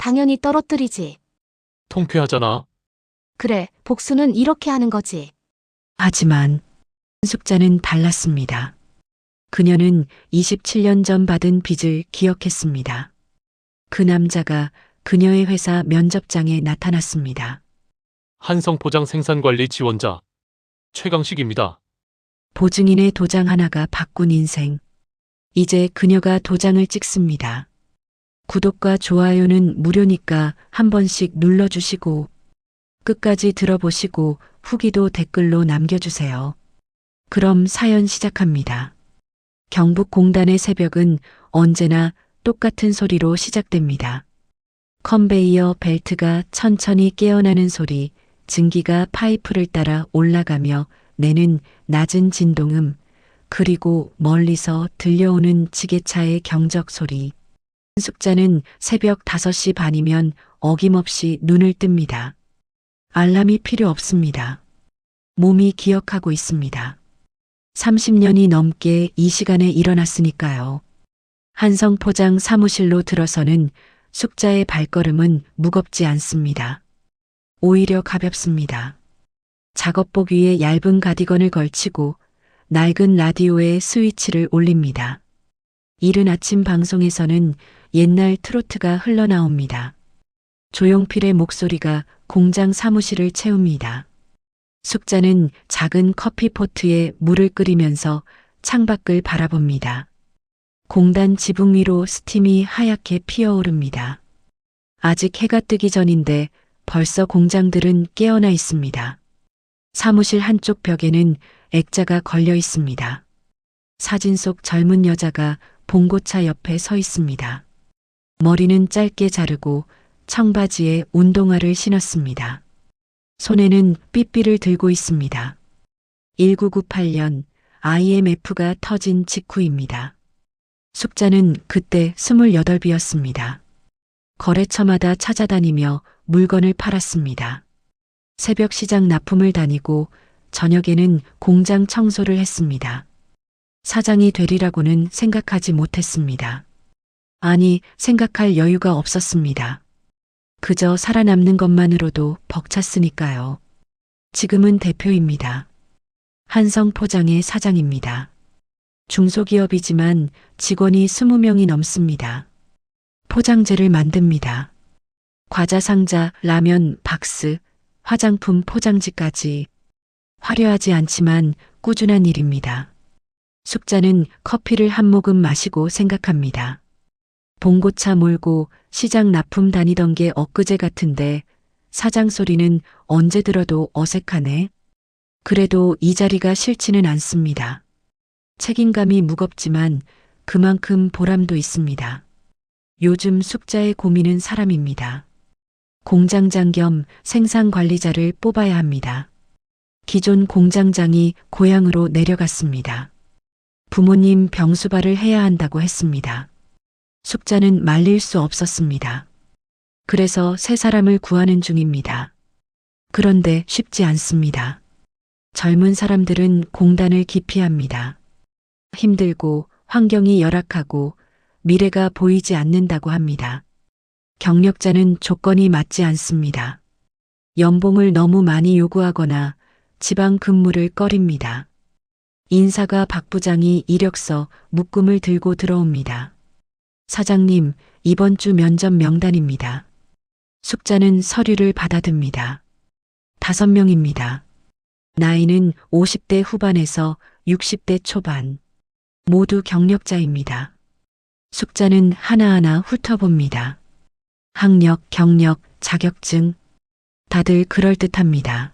당연히 떨어뜨리지. 통쾌하잖아. 그래, 복수는 이렇게 하는 거지. 하지만 숙자는 달랐습니다. 그녀는 27년 전 받은 빚을 기억했습니다. 그 남자가 그녀의 회사 면접장에 나타났습니다. 한성포장 생산관리 지원자 최강식입니다. 보증인의 도장 하나가 바꾼 인생. 이제 그녀가 도장을 찍습니다. 구독과 좋아요는 무료니까 한 번씩 눌러주시고 끝까지 들어보시고 후기도 댓글로 남겨주세요. 그럼 사연 시작합니다. 경북공단의 새벽은 언제나 똑같은 소리로 시작됩니다. 컨베이어 벨트가 천천히 깨어나는 소리, 증기가 파이프를 따라 올라가며 내는 낮은 진동음, 그리고 멀리서 들려오는 지게차의 경적 소리. 숙자는 새벽 5시 반이면 어김없이 눈을 뜹니다. 알람이 필요 없습니다. 몸이 기억하고 있습니다. 30년이 넘게 이 시간에 일어났으니까요. 한성포장 사무실로 들어서는 숙자의 발걸음은 무겁지 않습니다. 오히려 가볍습니다. 작업복 위에 얇은 가디건을 걸치고 낡은 라디오에 스위치를 올립니다. 이른 아침 방송에서는 옛날 트로트가 흘러나옵니다. 조용필의 목소리가 공장 사무실을 채웁니다. 숙자는 작은 커피포트에 물을 끓이면서 창밖을 바라봅니다. 공단 지붕 위로 스팀이 하얗게 피어오릅니다. 아직 해가 뜨기 전인데 벌써 공장들은 깨어나 있습니다. 사무실 한쪽 벽에는 액자가 걸려 있습니다. 사진 속 젊은 여자가 봉고차 옆에 서 있습니다. 머리는 짧게 자르고 청바지에 운동화를 신었습니다. 손에는 삐삐를 들고 있습니다. 1998년 IMF가 터진 직후입니다. 숙자는 그때 28이었습니다. 거래처마다 찾아다니며 물건을 팔았습니다. 새벽 시장 납품을 다니고 저녁에는 공장 청소를 했습니다. 사장이 되리라고는 생각하지 못했습니다. 아니, 생각할 여유가 없었습니다. 그저 살아남는 것만으로도 벅찼으니까요. 지금은 대표입니다. 한성포장의 사장입니다. 중소기업이지만 직원이 20명이 넘습니다. 포장재를 만듭니다. 과자 상자, 라면 박스, 화장품 포장지까지. 화려하지 않지만 꾸준한 일입니다. 숙자는 커피를 한 모금 마시고 생각합니다. 봉고차 몰고 시장 납품 다니던 게 엊그제 같은데 사장 소리는 언제 들어도 어색하네. 그래도 이 자리가 싫지는 않습니다. 책임감이 무겁지만 그만큼 보람도 있습니다. 요즘 숙자의 고민은 사람입니다. 공장장 겸 생산관리자를 뽑아야 합니다. 기존 공장장이 고향으로 내려갔습니다. 부모님 병수발을 해야 한다고 했습니다. 숙자는 말릴 수 없었습니다. 그래서 새 사람을 구하는 중입니다. 그런데 쉽지 않습니다. 젊은 사람들은 공단을 기피합니다. 힘들고 환경이 열악하고 미래가 보이지 않는다고 합니다. 경력자는 조건이 맞지 않습니다. 연봉을 너무 많이 요구하거나 지방 근무를 꺼립니다. 인사가 박 부장이 이력서 묶음을 들고 들어옵니다. 사장님, 이번 주 면접 명단입니다. 숙자는 서류를 받아듭니다. 5명입니다. 나이는 50대 후반에서 60대 초반. 모두 경력자입니다. 숙자는 하나하나 훑어봅니다. 학력, 경력, 자격증. 다들 그럴듯합니다.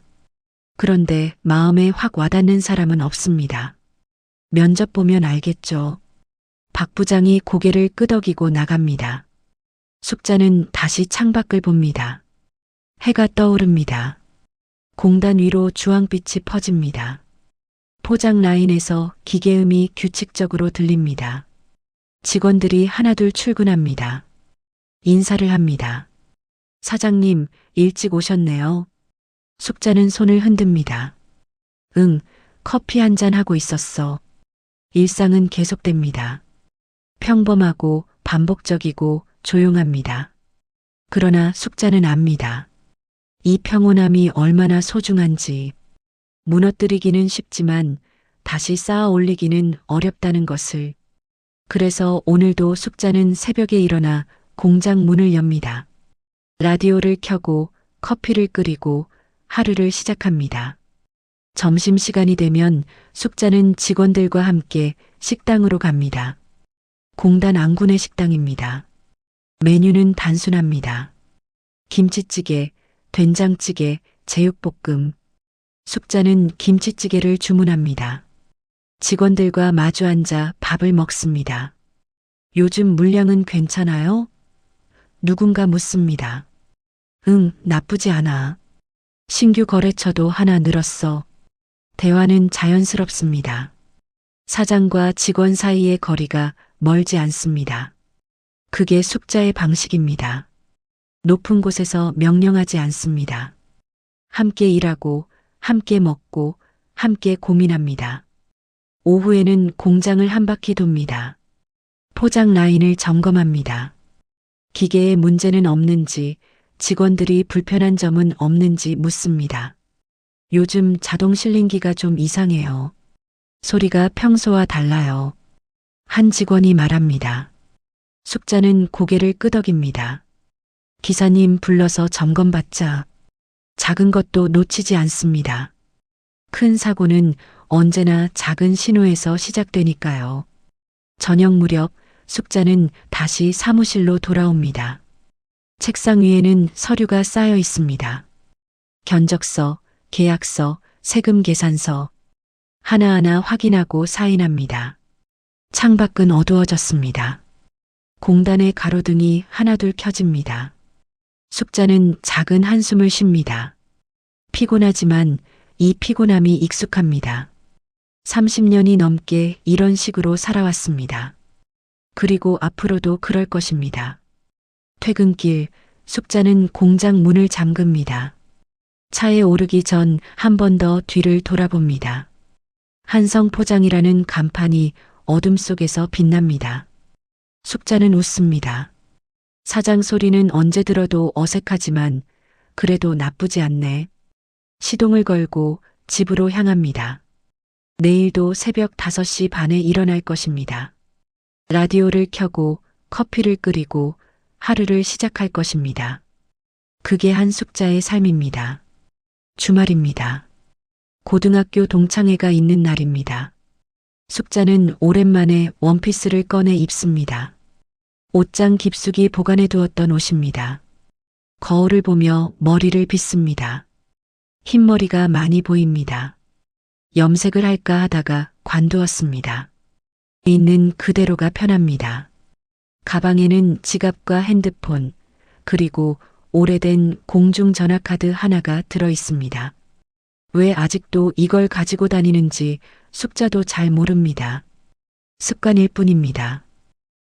그런데 마음에 확 와닿는 사람은 없습니다. 면접 보면 알겠죠. 박 부장이 고개를 끄덕이고 나갑니다. 숙자는 다시 창밖을 봅니다. 해가 떠오릅니다. 공단 위로 주황빛이 퍼집니다. 포장 라인에서 기계음이 규칙적으로 들립니다. 직원들이 하나둘 출근합니다. 인사를 합니다. 사장님, 일찍 오셨네요. 숙자는 손을 흔듭니다. 응, 커피 한 잔 하고 있었어. 일상은 계속됩니다. 평범하고 반복적이고 조용합니다. 그러나 숙자는 압니다. 이 평온함이 얼마나 소중한지, 무너뜨리기는 쉽지만 다시 쌓아 올리기는 어렵다는 것을. 그래서 오늘도 숙자는 새벽에 일어나 공장 문을 엽니다. 라디오를 켜고 커피를 끓이고 하루를 시작합니다. 점심시간이 되면 숙자는 직원들과 함께 식당으로 갑니다. 공단 안군의 식당입니다. 메뉴는 단순합니다. 김치찌개, 된장찌개, 제육볶음. 숙자는 김치찌개를 주문합니다. 직원들과 마주 앉아 밥을 먹습니다. 요즘 물량은 괜찮아요? 누군가 묻습니다. 응, 나쁘지 않아. 신규 거래처도 하나 늘었어. 대화는 자연스럽습니다. 사장과 직원 사이의 거리가 멀지 않습니다. 그게 숙자의 방식입니다. 높은 곳에서 명령하지 않습니다. 함께 일하고, 함께 먹고, 함께 고민합니다. 오후에는 공장을 한 바퀴 돕니다. 포장 라인을 점검합니다. 기계에 문제는 없는지, 직원들이 불편한 점은 없는지 묻습니다. 요즘 자동 실링기가 좀 이상해요. 소리가 평소와 달라요. 한 직원이 말합니다. 숙자는 고개를 끄덕입니다. 기사님 불러서 점검받자. 작은 것도 놓치지 않습니다. 큰 사고는 언제나 작은 신호에서 시작되니까요. 저녁 무렵 숙자는 다시 사무실로 돌아옵니다. 책상 위에는 서류가 쌓여 있습니다. 견적서, 계약서, 세금 계산서. 하나하나 확인하고 사인합니다. 창밖은 어두워졌습니다. 공단의 가로등이 하나둘 켜집니다. 숙자는 작은 한숨을 쉽니다. 피곤하지만 이 피곤함이 익숙합니다. 30년이 넘게 이런 식으로 살아왔습니다. 그리고 앞으로도 그럴 것입니다. 퇴근길, 숙자는 공장 문을 잠급니다. 차에 오르기 전 한 번 더 뒤를 돌아봅니다. 한성포장이라는 간판이 어둠 속에서 빛납니다. 숙자는 웃습니다. 사장 소리는 언제 들어도 어색하지만 그래도 나쁘지 않네. 시동을 걸고 집으로 향합니다. 내일도 새벽 5시 반에 일어날 것입니다. 라디오를 켜고 커피를 끓이고 하루를 시작할 것입니다. 그게 한 숙자의 삶입니다. 주말입니다. 고등학교 동창회가 있는 날입니다. 숙자는 오랜만에 원피스를 꺼내 입습니다. 옷장 깊숙이 보관해 두었던 옷입니다. 거울을 보며 머리를 빗습니다. 흰머리가 많이 보입니다. 염색을 할까 하다가 관두었습니다. 있는 그대로가 편합니다. 가방에는 지갑과 핸드폰, 그리고 오래된 공중전화카드 하나가 들어 있습니다. 왜 아직도 이걸 가지고 다니는지 숙자도 잘 모릅니다. 습관일 뿐입니다.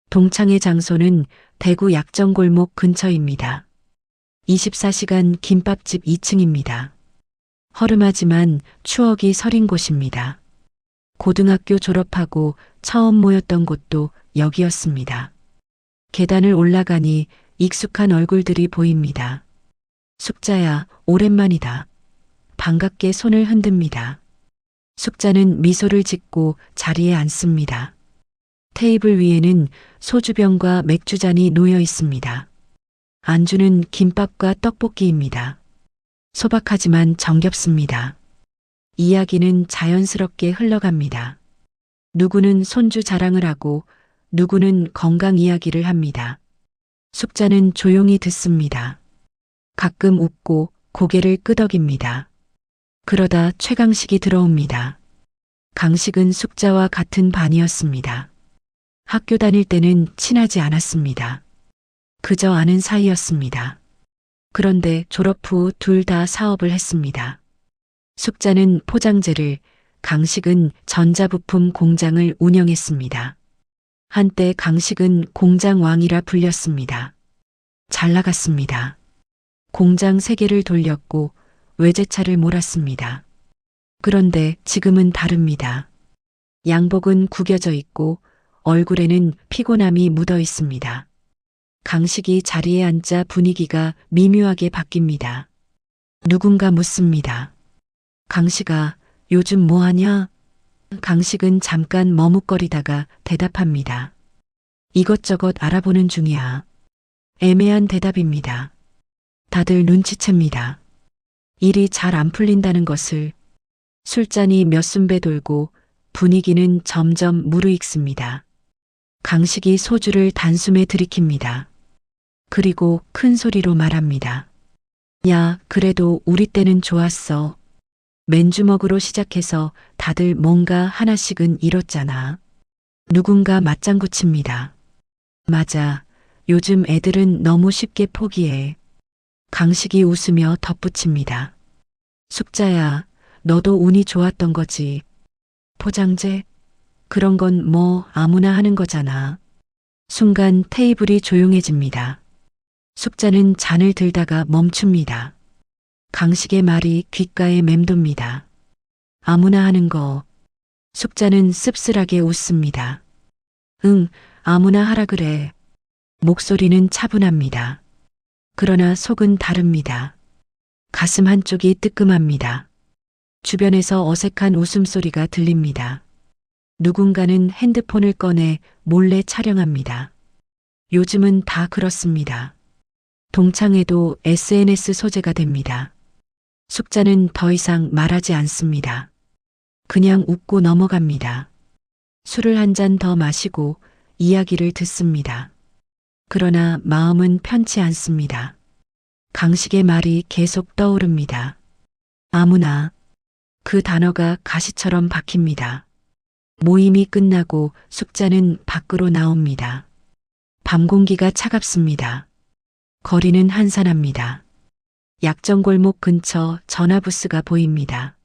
동창회 장소는 대구 약정골목 근처입니다. 24시간 김밥집 2층입니다. 허름하지만 추억이 서린 곳입니다. 고등학교 졸업하고 처음 모였던 곳도 여기였습니다. 계단을 올라가니 익숙한 얼굴들이 보입니다. 숙자야, 오랜만이다. 반갑게 손을 흔듭니다. 숙자는 미소를 짓고 자리에 앉습니다. 테이블 위에는 소주병과 맥주잔이 놓여 있습니다. 안주는 김밥과 떡볶이입니다. 소박하지만 정겹습니다. 이야기는 자연스럽게 흘러갑니다. 누구는 손주 자랑을 하고 누구는 건강 이야기를 합니다. 숙자는 조용히 듣습니다. 가끔 웃고 고개를 끄덕입니다. 그러다 최강식이 들어옵니다. 강식은 숙자와 같은 반이었습니다. 학교 다닐 때는 친하지 않았습니다. 그저 아는 사이였습니다. 그런데 졸업 후 둘 다 사업을 했습니다. 숙자는 포장재를, 강식은 전자부품 공장을 운영했습니다. 한때 강식은 공장 왕이라 불렸습니다. 잘 나갔습니다. 공장 3개를 돌렸고 외제차를 몰았습니다. 그런데 지금은 다릅니다. 양복은 구겨져 있고 얼굴에는 피곤함이 묻어 있습니다. 강식이 자리에 앉자 분위기가 미묘하게 바뀝니다. 누군가 묻습니다. 강식아, 요즘 뭐 하냐? 강식은 잠깐 머뭇거리다가 대답합니다. 이것저것 알아보는 중이야. 애매한 대답입니다. 다들 눈치챕니다. 일이 잘 안 풀린다는 것을. 술잔이 몇 순배 돌고 분위기는 점점 무르익습니다. 강식이 소주를 단숨에 들이킵니다. 그리고 큰 소리로 말합니다. 야, 그래도 우리 때는 좋았어. 맨주먹으로 시작해서 다들 뭔가 하나씩은 잃었잖아. 누군가 맞장구 칩니다. 맞아. 요즘 애들은 너무 쉽게 포기해. 강식이 웃으며 덧붙입니다. 숙자야, 너도 운이 좋았던 거지. 포장재? 그런 건 뭐 아무나 하는 거잖아. 순간 테이블이 조용해집니다. 숙자는 잔을 들다가 멈춥니다. 강식의 말이 귓가에 맴돕니다. 아무나 하는 거. 숙자는 씁쓸하게 웃습니다. 응, 아무나 하라 그래. 목소리는 차분합니다. 그러나 속은 다릅니다. 가슴 한쪽이 뜨끔합니다. 주변에서 어색한 웃음소리가 들립니다. 누군가는 핸드폰을 꺼내 몰래 촬영합니다. 요즘은 다 그렇습니다. 동창회도 SNS 소재가 됩니다. 숙자는 더 이상 말하지 않습니다. 그냥 웃고 넘어갑니다. 술을 한 잔 더 마시고 이야기를 듣습니다. 그러나 마음은 편치 않습니다. 강식의 말이 계속 떠오릅니다. 아무나. 그 단어가 가시처럼 박힙니다. 모임이 끝나고 숙자는 밖으로 나옵니다. 밤 공기가 차갑습니다. 거리는 한산합니다. 약정골목 근처 전화부스가 보입니다.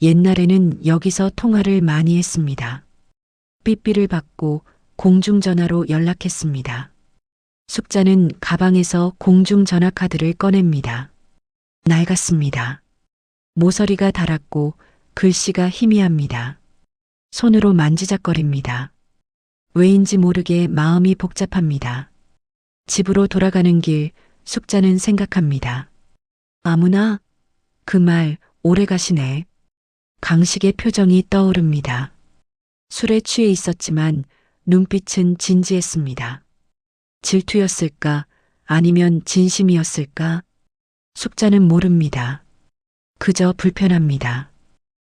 옛날에는 여기서 통화를 많이 했습니다. 삐삐를 받고 공중전화로 연락했습니다. 숙자는 가방에서 공중전화 카드를 꺼냅니다. 낡았습니다. 모서리가 닳았고 글씨가 희미합니다. 손으로 만지작거립니다. 왜인지 모르게 마음이 복잡합니다. 집으로 돌아가는 길 숙자는 생각합니다. 아무나? 그 말 오래 가시네. 강식의 표정이 떠오릅니다. 술에 취해 있었지만 눈빛은 진지했습니다. 질투였을까? 아니면 진심이었을까? 숙자는 모릅니다. 그저 불편합니다.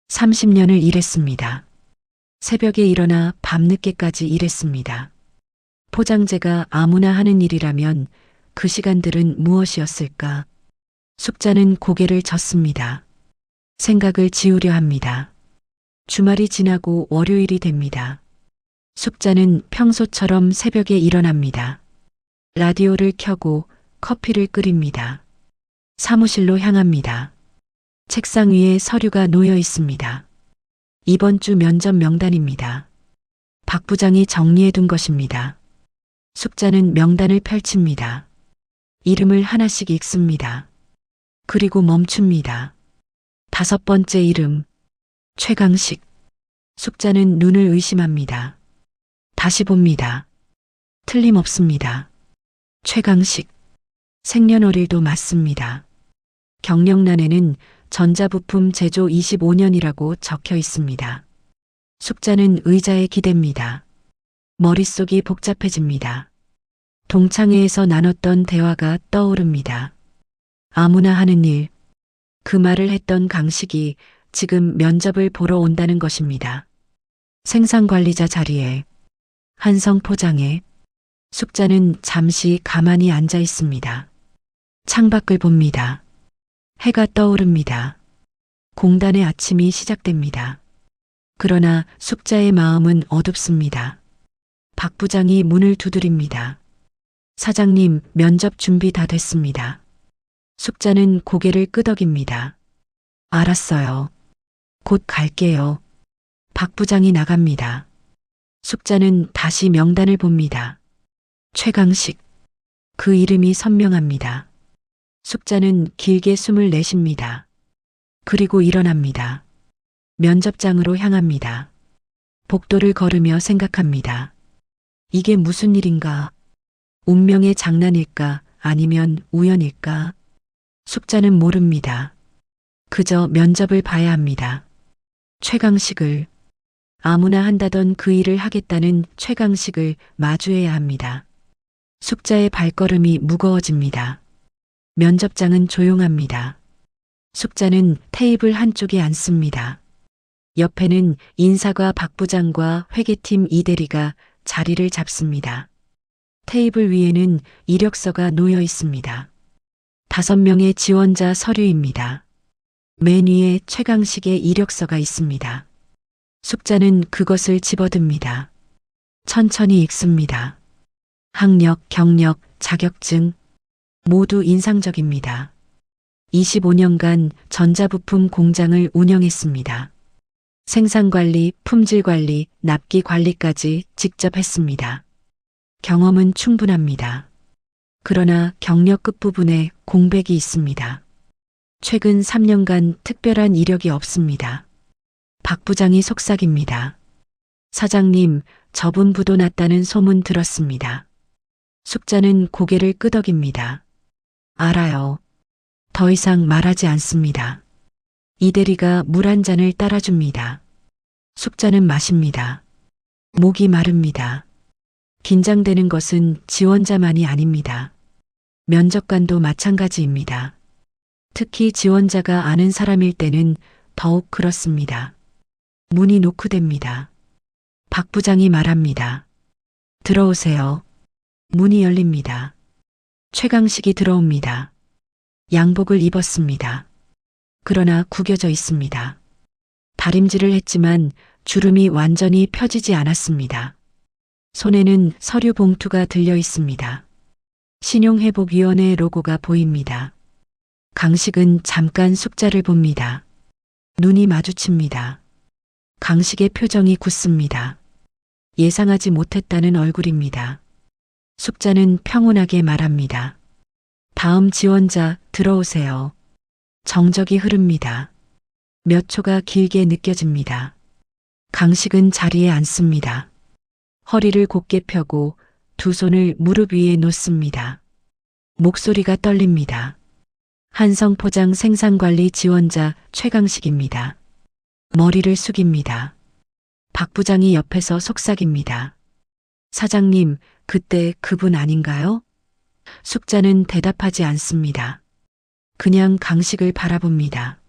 30년을 일했습니다. 새벽에 일어나 밤늦게까지 일했습니다. 포장재가 아무나 하는 일이라면 그 시간들은 무엇이었을까? 숙자는 고개를 젓습니다. 생각을 지우려 합니다. 주말이 지나고 월요일이 됩니다. 숙자는 평소처럼 새벽에 일어납니다. 라디오를 켜고 커피를 끓입니다. 사무실로 향합니다. 책상 위에 서류가 놓여 있습니다. 이번 주 면접 명단입니다. 박 부장이 정리해둔 것입니다. 숙자는 명단을 펼칩니다. 이름을 하나씩 읽습니다. 그리고 멈춥니다. 5번째 이름, 최강식. 숙자는 눈을 의심합니다. 다시 봅니다. 틀림없습니다. 최강식. 생년월일도 맞습니다. 경력란에는 전자부품 제조 25년이라고 적혀 있습니다. 숙자는 의자에 기댑니다. 머릿속이 복잡해집니다. 동창회에서 나눴던 대화가 떠오릅니다. 아무나 하는 일. 그 말을 했던 강식이 지금 면접을 보러 온다는 것입니다. 생산관리자 자리에, 한성 포장에. 숙자는 잠시 가만히 앉아 있습니다. 창밖을 봅니다. 해가 떠오릅니다. 공단의 아침이 시작됩니다. 그러나 숙자의 마음은 어둡습니다. 박 부장이 문을 두드립니다. 사장님, 면접 준비 다 됐습니다. 숙자는 고개를 끄덕입니다. 알았어요. 곧 갈게요. 박 부장이 나갑니다. 숙자는 다시 명단을 봅니다. 최강식. 그 이름이 선명합니다. 숙자는 길게 숨을 내쉽니다. 그리고 일어납니다. 면접장으로 향합니다. 복도를 걸으며 생각합니다. 이게 무슨 일인가? 운명의 장난일까 아니면 우연일까? 숙자는 모릅니다. 그저 면접을 봐야 합니다. 최강식을 아무나 한다던 그 일을 하겠다는 최강식을 마주해야 합니다. 숙자의 발걸음이 무거워집니다. 면접장은 조용합니다. 숙자는 테이블 한쪽에 앉습니다. 옆에는 인사과 박 부장과 회계팀 이대리가 자리를 잡습니다. 테이블 위에는 이력서가 놓여 있습니다. 5명의 지원자 서류입니다. 맨 위에 최강식의 이력서가 있습니다. 숙자는 그것을 집어듭니다. 천천히 읽습니다. 학력, 경력, 자격증 모두 인상적입니다. 25년간 전자부품 공장을 운영했습니다. 생산관리, 품질관리, 납기관리까지 직접 했습니다. 경험은 충분합니다. 그러나 경력 끝부분에 공백이 있습니다. 최근 3년간 특별한 이력이 없습니다. 박 부장이 속삭입니다. 사장님, 저분 부도 났다는 소문 들었습니다. 숙자는 고개를 끄덕입니다. 알아요. 더 이상 말하지 않습니다. 이대리가 물 한 잔을 따라줍니다. 숙자는 마십니다. 목이 마릅니다. 긴장되는 것은 지원자만이 아닙니다. 면접관도 마찬가지입니다. 특히 지원자가 아는 사람일 때는 더욱 그렇습니다. 문이 노크됩니다. 박 부장이 말합니다. 들어오세요. 문이 열립니다. 최강식이 들어옵니다. 양복을 입었습니다. 그러나 구겨져 있습니다. 다림질을 했지만 주름이 완전히 펴지지 않았습니다. 손에는 서류 봉투가 들려 있습니다. 신용회복위원회 로고가 보입니다. 강식은 잠깐 숙자를 봅니다. 눈이 마주칩니다. 강식의 표정이 굳습니다. 예상하지 못했다는 얼굴입니다. 숙자는 평온하게 말합니다. 다음 지원자 들어오세요. 정적이 흐릅니다. 몇 초가 길게 느껴집니다. 강식은 자리에 앉습니다. 허리를 곧게 펴고 두 손을 무릎 위에 놓습니다. 목소리가 떨립니다. 한성포장 생산관리 지원자 최강식입니다. 머리를 숙입니다. 박 부장이 옆에서 속삭입니다. 사장님, 그때 그분 아닌가요? 숙자는 대답하지 않습니다. 그냥 강식을 바라봅니다.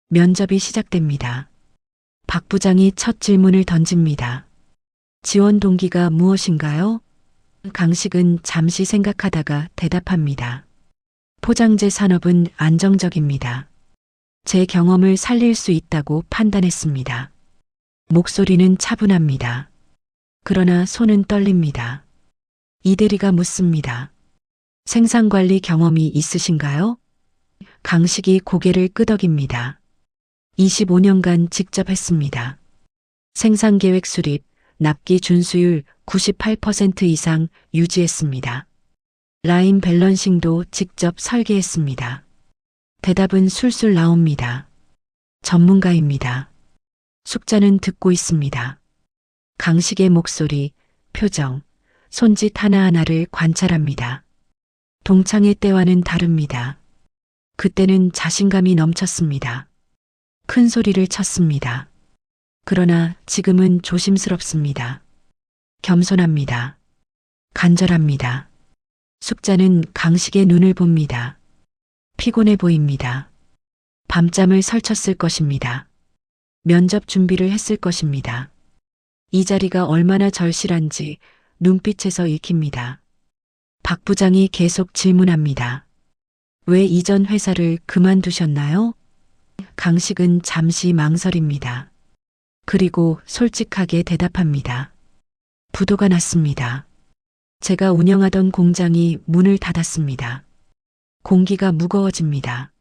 면접이 시작됩니다. 박 부장이 첫 질문을 던집니다. 지원 동기가 무엇인가요? 강식은 잠시 생각하다가 대답합니다. 포장재 산업은 안정적입니다. 제 경험을 살릴 수 있다고 판단했습니다. 목소리는 차분합니다. 그러나 손은 떨립니다. 이대리가 묻습니다. 생산관리 경험이 있으신가요? 강식이 고개를 끄덕입니다. 25년간 직접 했습니다. 생산계획 수립, 납기 준수율 98% 이상 유지했습니다. 라인 밸런싱도 직접 설계했습니다. 대답은 술술 나옵니다. 전문가입니다. 숙자는 듣고 있습니다. 강식의 목소리, 표정, 손짓 하나하나를 관찰합니다. 동창회 때와는 다릅니다. 그때는 자신감이 넘쳤습니다. 큰 소리를 쳤습니다. 그러나 지금은 조심스럽습니다. 겸손합니다. 간절합니다. 숙자는 강식의 눈을 봅니다. 피곤해 보입니다. 밤잠을 설쳤을 것입니다. 면접 준비를 했을 것입니다. 이 자리가 얼마나 절실한지 눈빛에서 읽힙니다. 박 부장이 계속 질문합니다. 왜 이전 회사를 그만두셨나요? 강식은 잠시 망설입니다. 그리고 솔직하게 대답합니다. 부도가 났습니다. 제가 운영하던 공장이 문을 닫았습니다. 공기가 무거워집니다.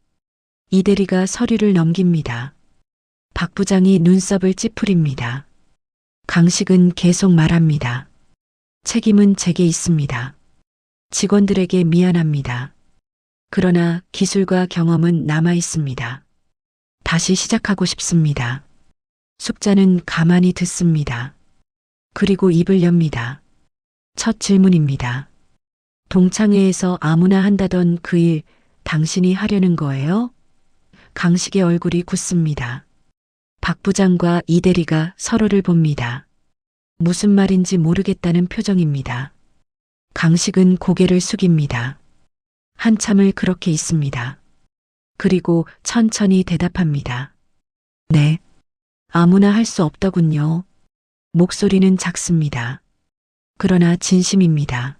이대리가 서류를 넘깁니다. 박 부장이 눈썹을 찌푸립니다. 강식은 계속 말합니다. 책임은 제게 있습니다. 직원들에게 미안합니다. 그러나 기술과 경험은 남아 있습니다. 다시 시작하고 싶습니다. 숙자는 가만히 듣습니다. 그리고 입을 엽니다. 첫 질문입니다. 동창회에서 아무나 한다던 그 일 당신이 하려는 거예요? 강식의 얼굴이 굳습니다. 박 부장과 이 대리가 서로를 봅니다. 무슨 말인지 모르겠다는 표정입니다. 강식은 고개를 숙입니다. 한참을 그렇게 있습니다. 그리고 천천히 대답합니다. 네. 아무나 할 수 없더군요. 목소리는 작습니다. 그러나 진심입니다.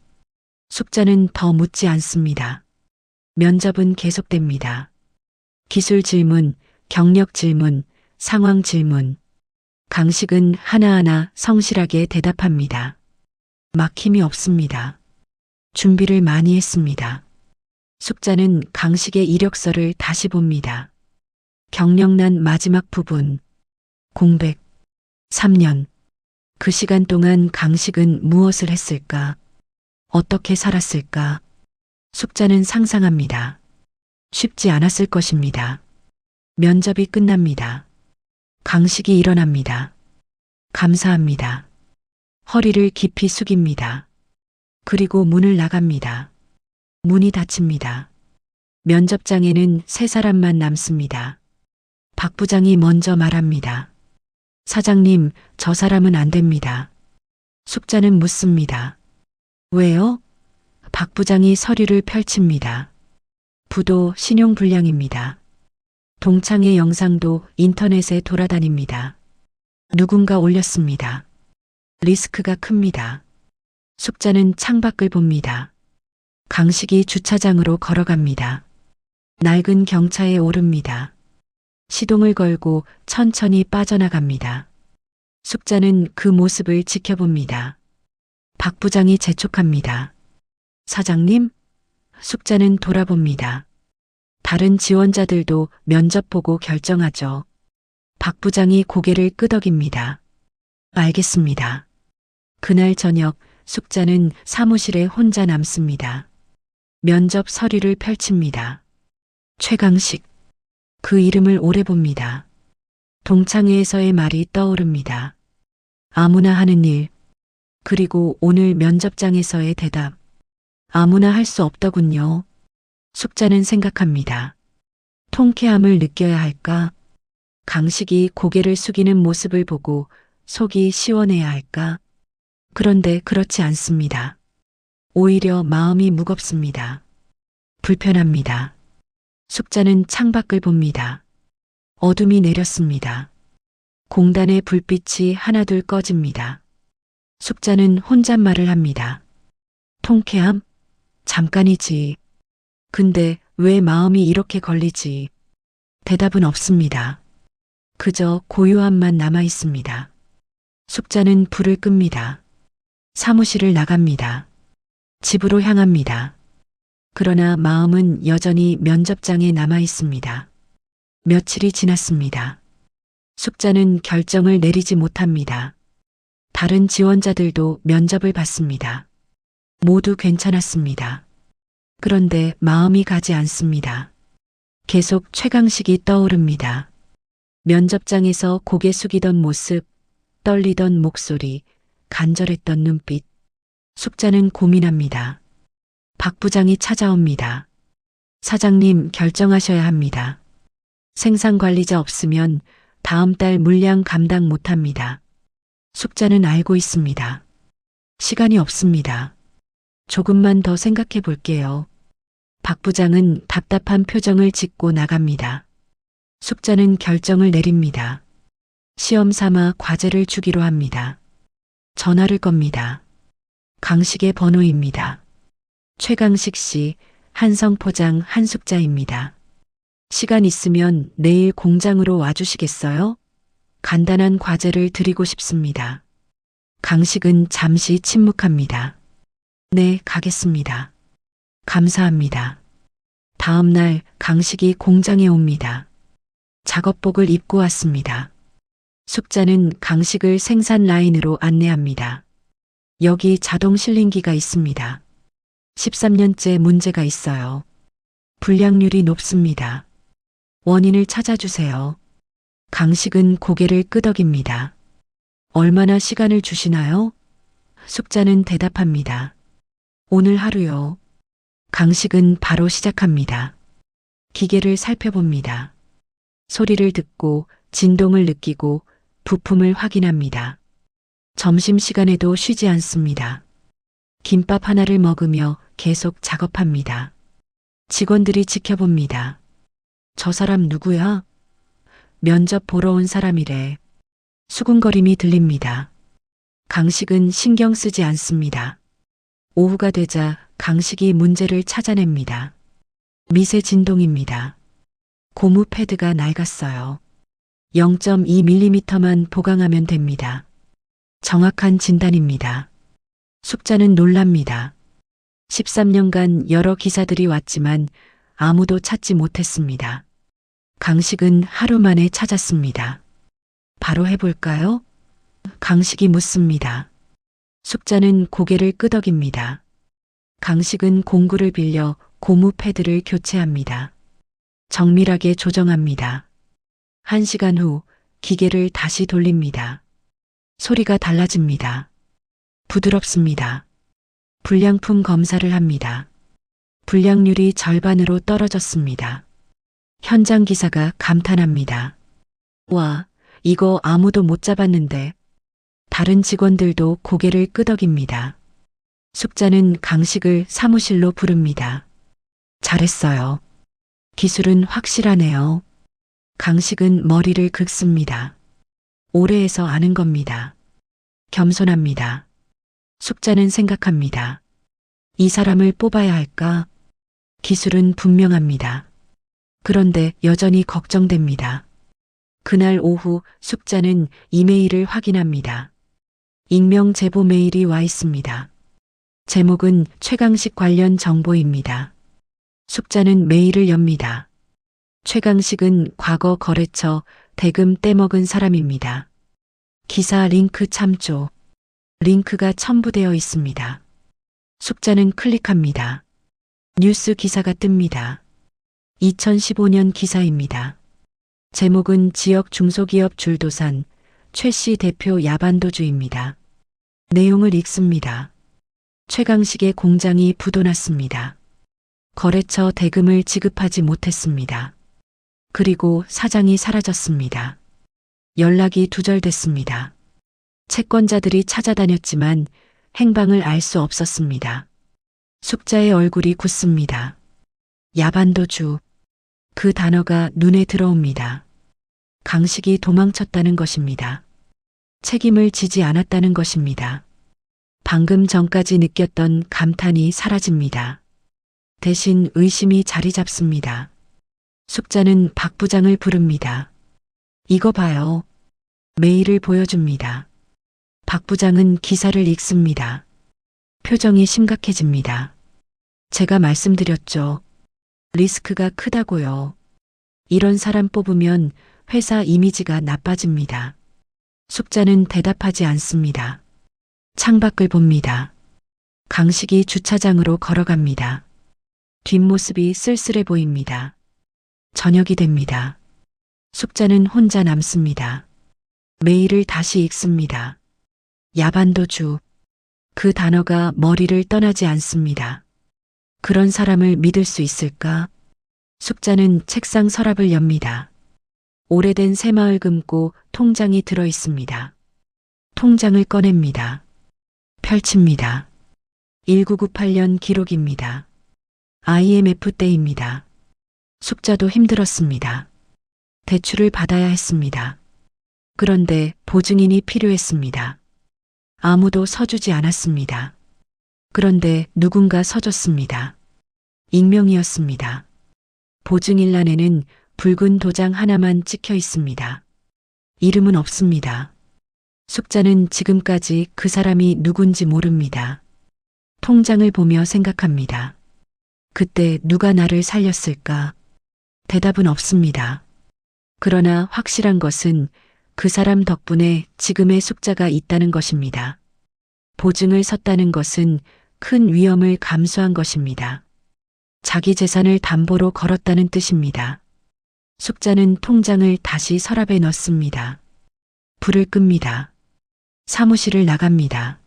숙자는 더 묻지 않습니다. 면접은 계속됩니다. 기술 질문, 경력 질문, 상황 질문. 강식은 하나하나 성실하게 대답합니다. 막힘이 없습니다. 준비를 많이 했습니다. 숙자는 강식의 이력서를 다시 봅니다. 경력란 마지막 부분. 공백. 3년. 그 시간 동안 강식은 무엇을 했을까? 어떻게 살았을까? 숙자는 상상합니다. 쉽지 않았을 것입니다. 면접이 끝납니다. 강식이 일어납니다. 감사합니다. 허리를 깊이 숙입니다. 그리고 문을 나갑니다. 문이 닫힙니다. 면접장에는 세 사람만 남습니다. 박 부장이 먼저 말합니다. 사장님, 저 사람은 안 됩니다. 숙자는 묻습니다. 왜요? 박 부장이 서류를 펼칩니다. 부도 신용불량입니다. 동창회 영상도 인터넷에 돌아다닙니다. 누군가 올렸습니다. 리스크가 큽니다. 숙자는 창밖을 봅니다. 강식이 주차장으로 걸어갑니다. 낡은 경차에 오릅니다. 시동을 걸고 천천히 빠져나갑니다. 숙자는 그 모습을 지켜봅니다. 박 부장이 재촉합니다. 사장님? 숙자는 돌아봅니다. 다른 지원자들도 면접 보고 결정하죠. 박 부장이 고개를 끄덕입니다. 알겠습니다. 그날 저녁 숙자는 사무실에 혼자 남습니다. 면접 서류를 펼칩니다. 최강식. 그 이름을 오래 봅니다. 동창회에서의 말이 떠오릅니다. 아무나 하는 일. 그리고 오늘 면접장에서의 대답. 아무나 할 수 없더군요. 숙자는 생각합니다. 통쾌함을 느껴야 할까? 강식이 고개를 숙이는 모습을 보고 속이 시원해야 할까? 그런데 그렇지 않습니다. 오히려 마음이 무겁습니다. 불편합니다. 숙자는 창밖을 봅니다. 어둠이 내렸습니다. 공단의 불빛이 하나둘 꺼집니다. 숙자는 혼잣말을 합니다. 통쾌함? 잠깐이지. 근데 왜 마음이 이렇게 걸리지? 대답은 없습니다. 그저 고요함만 남아 있습니다. 숙자는 불을 끕니다. 사무실을 나갑니다. 집으로 향합니다. 그러나 마음은 여전히 면접장에 남아 있습니다. 며칠이 지났습니다. 숙자는 결정을 내리지 못합니다. 다른 지원자들도 면접을 봤습니다. 모두 괜찮았습니다. 그런데 마음이 가지 않습니다. 계속 최강식이 떠오릅니다. 면접장에서 고개 숙이던 모습, 떨리던 목소리, 간절했던 눈빛. 숙자는 고민합니다. 박 부장이 찾아옵니다. 사장님, 결정하셔야 합니다. 생산관리자 없으면 다음 달 물량 감당 못합니다. 숙자는 알고 있습니다. 시간이 없습니다. 조금만 더 생각해 볼게요. 박 부장은 답답한 표정을 짓고 나갑니다. 숙자는 결정을 내립니다. 시험 삼아 과제를 주기로 합니다. 전화를 겁니다. 강식의 번호입니다. 최강식 씨, 한성포장 한숙자입니다. 시간 있으면 내일 공장으로 와주시겠어요? 간단한 과제를 드리고 싶습니다. 강식은 잠시 침묵합니다. 네, 가겠습니다. 감사합니다. 다음 날 강식이 공장에 옵니다. 작업복을 입고 왔습니다. 숙자는 강식을 생산 라인으로 안내합니다. 여기 자동 실링기가 있습니다. 13년째 문제가 있어요. 불량률이 높습니다. 원인을 찾아주세요. 강식은 고개를 끄덕입니다. 얼마나 시간을 주시나요? 숙자는 대답합니다. 오늘 하루요. 강식은 바로 시작합니다. 기계를 살펴봅니다. 소리를 듣고 진동을 느끼고 부품을 확인합니다. 점심시간에도 쉬지 않습니다. 김밥 하나를 먹으며 계속 작업합니다. 직원들이 지켜봅니다. 저 사람 누구야? 면접 보러 온 사람이래. 수군거림이 들립니다. 강식은 신경 쓰지 않습니다. 오후가 되자 강식이 문제를 찾아냅니다. 미세 진동입니다. 고무 패드가 낡았어요. 0.2mm만 보강하면 됩니다. 정확한 진단입니다. 숙자는 놀랍니다. 13년간 여러 기사들이 왔지만 아무도 찾지 못했습니다. 강식은 하루 만에 찾았습니다. 바로 해볼까요? 강식이 묻습니다. 숙자는 고개를 끄덕입니다. 강식은 공구를 빌려 고무 패드를 교체합니다. 정밀하게 조정합니다. 1시간 후 기계를 다시 돌립니다. 소리가 달라집니다. 부드럽습니다. 불량품 검사를 합니다. 불량률이 절반으로 떨어졌습니다. 현장 기사가 감탄합니다. 와, 이거 아무도 못 잡았는데. 다른 직원들도 고개를 끄덕입니다. 숙자는 강식을 사무실로 부릅니다. 잘했어요. 기술은 확실하네요. 강식은 머리를 긁습니다. 오래 해서 아는 겁니다. 겸손합니다. 숙자는 생각합니다. 이 사람을 뽑아야 할까? 기술은 분명합니다. 그런데 여전히 걱정됩니다. 그날 오후 숙자는 이메일을 확인합니다. 익명 제보 메일이 와 있습니다. 제목은 최강식 관련 정보입니다. 숙자는 메일을 엽니다. 최강식은 과거 거래처 대금 떼먹은 사람입니다. 기사 링크 참조. 링크가 첨부되어 있습니다. 숙자는 클릭합니다. 뉴스 기사가 뜹니다. 2015년 기사입니다. 제목은 지역 중소기업 줄도산 최씨 대표 야반도주입니다. 내용을 읽습니다. 최강식의 공장이 부도났습니다. 거래처 대금을 지급하지 못했습니다. 그리고 사장이 사라졌습니다. 연락이 두절됐습니다. 채권자들이 찾아다녔지만 행방을 알 수 없었습니다. 숙자의 얼굴이 굳습니다. 야반도주. 그 단어가 눈에 들어옵니다. 강식이 도망쳤다는 것입니다. 책임을 지지 않았다는 것입니다. 방금 전까지 느꼈던 감탄이 사라집니다. 대신 의심이 자리 잡습니다. 숙자는 박 부장을 부릅니다. 이거 봐요. 메일을 보여줍니다. 박 부장은 기사를 읽습니다. 표정이 심각해집니다. 제가 말씀드렸죠. 리스크가 크다고요. 이런 사람 뽑으면 회사 이미지가 나빠집니다. 숙자는 대답하지 않습니다. 창밖을 봅니다. 강식이 주차장으로 걸어갑니다. 뒷모습이 쓸쓸해 보입니다. 저녁이 됩니다. 숙자는 혼자 남습니다. 메일을 다시 읽습니다. 야반도주. 그 단어가 머리를 떠나지 않습니다. 그런 사람을 믿을 수 있을까? 숙자는 책상 서랍을 엽니다. 오래된 새마을 금고 통장이 들어 있습니다. 통장을 꺼냅니다. 펼칩니다. 1998년 기록입니다. IMF 때입니다. 숙자도 힘들었습니다. 대출을 받아야 했습니다. 그런데 보증인이 필요했습니다. 아무도 서주지 않았습니다. 그런데 누군가 서줬습니다. 익명이었습니다. 보증일란에는 붉은 도장 하나만 찍혀 있습니다. 이름은 없습니다. 숙자는 지금까지 그 사람이 누군지 모릅니다. 통장을 보며 생각합니다. 그때 누가 나를 살렸을까? 대답은 없습니다. 그러나 확실한 것은 그 사람 덕분에 지금의 숙자가 있다는 것입니다. 보증을 섰다는 것은 큰 위험을 감수한 것입니다. 자기 재산을 담보로 걸었다는 뜻입니다. 숙자는 통장을 다시 서랍에 넣습니다. 불을 끕니다. 사무실을 나갑니다.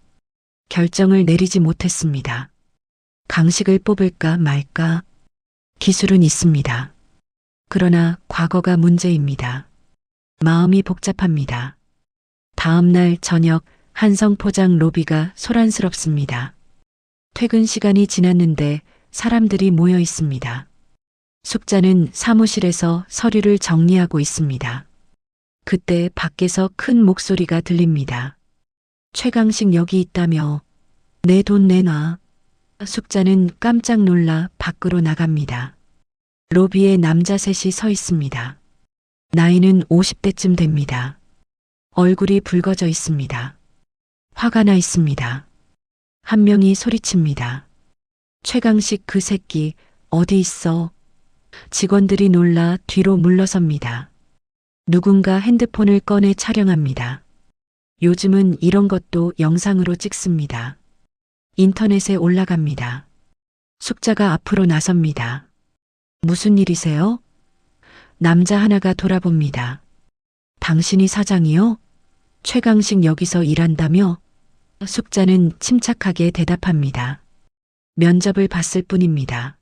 결정을 내리지 못했습니다. 강식을 뽑을까 말까? 기술은 있습니다. 그러나 과거가 문제입니다. 마음이 복잡합니다. 다음 날 저녁 한성포장 로비가 소란스럽습니다. 퇴근 시간이 지났는데 사람들이 모여 있습니다. 숙자는 사무실에서 서류를 정리하고 있습니다. 그때 밖에서 큰 목소리가 들립니다. 최강식 여기 있다며. 내 돈 내놔. 숙자는 깜짝 놀라 밖으로 나갑니다. 로비에 남자 셋이 서 있습니다. 나이는 50대쯤 됩니다. 얼굴이 붉어져 있습니다. 화가 나 있습니다. 한 명이 소리칩니다. 최강식 그 새끼 어디 있어? 직원들이 놀라 뒤로 물러섭니다. 누군가 핸드폰을 꺼내 촬영합니다. 요즘은 이런 것도 영상으로 찍습니다. 인터넷에 올라갑니다. 숙자가 앞으로 나섭니다. 무슨 일이세요? 남자 하나가 돌아봅니다. 당신이 사장이요? 최강식 여기서 일한다며? 숙자는 침착하게 대답합니다. 면접을 봤을 뿐입니다.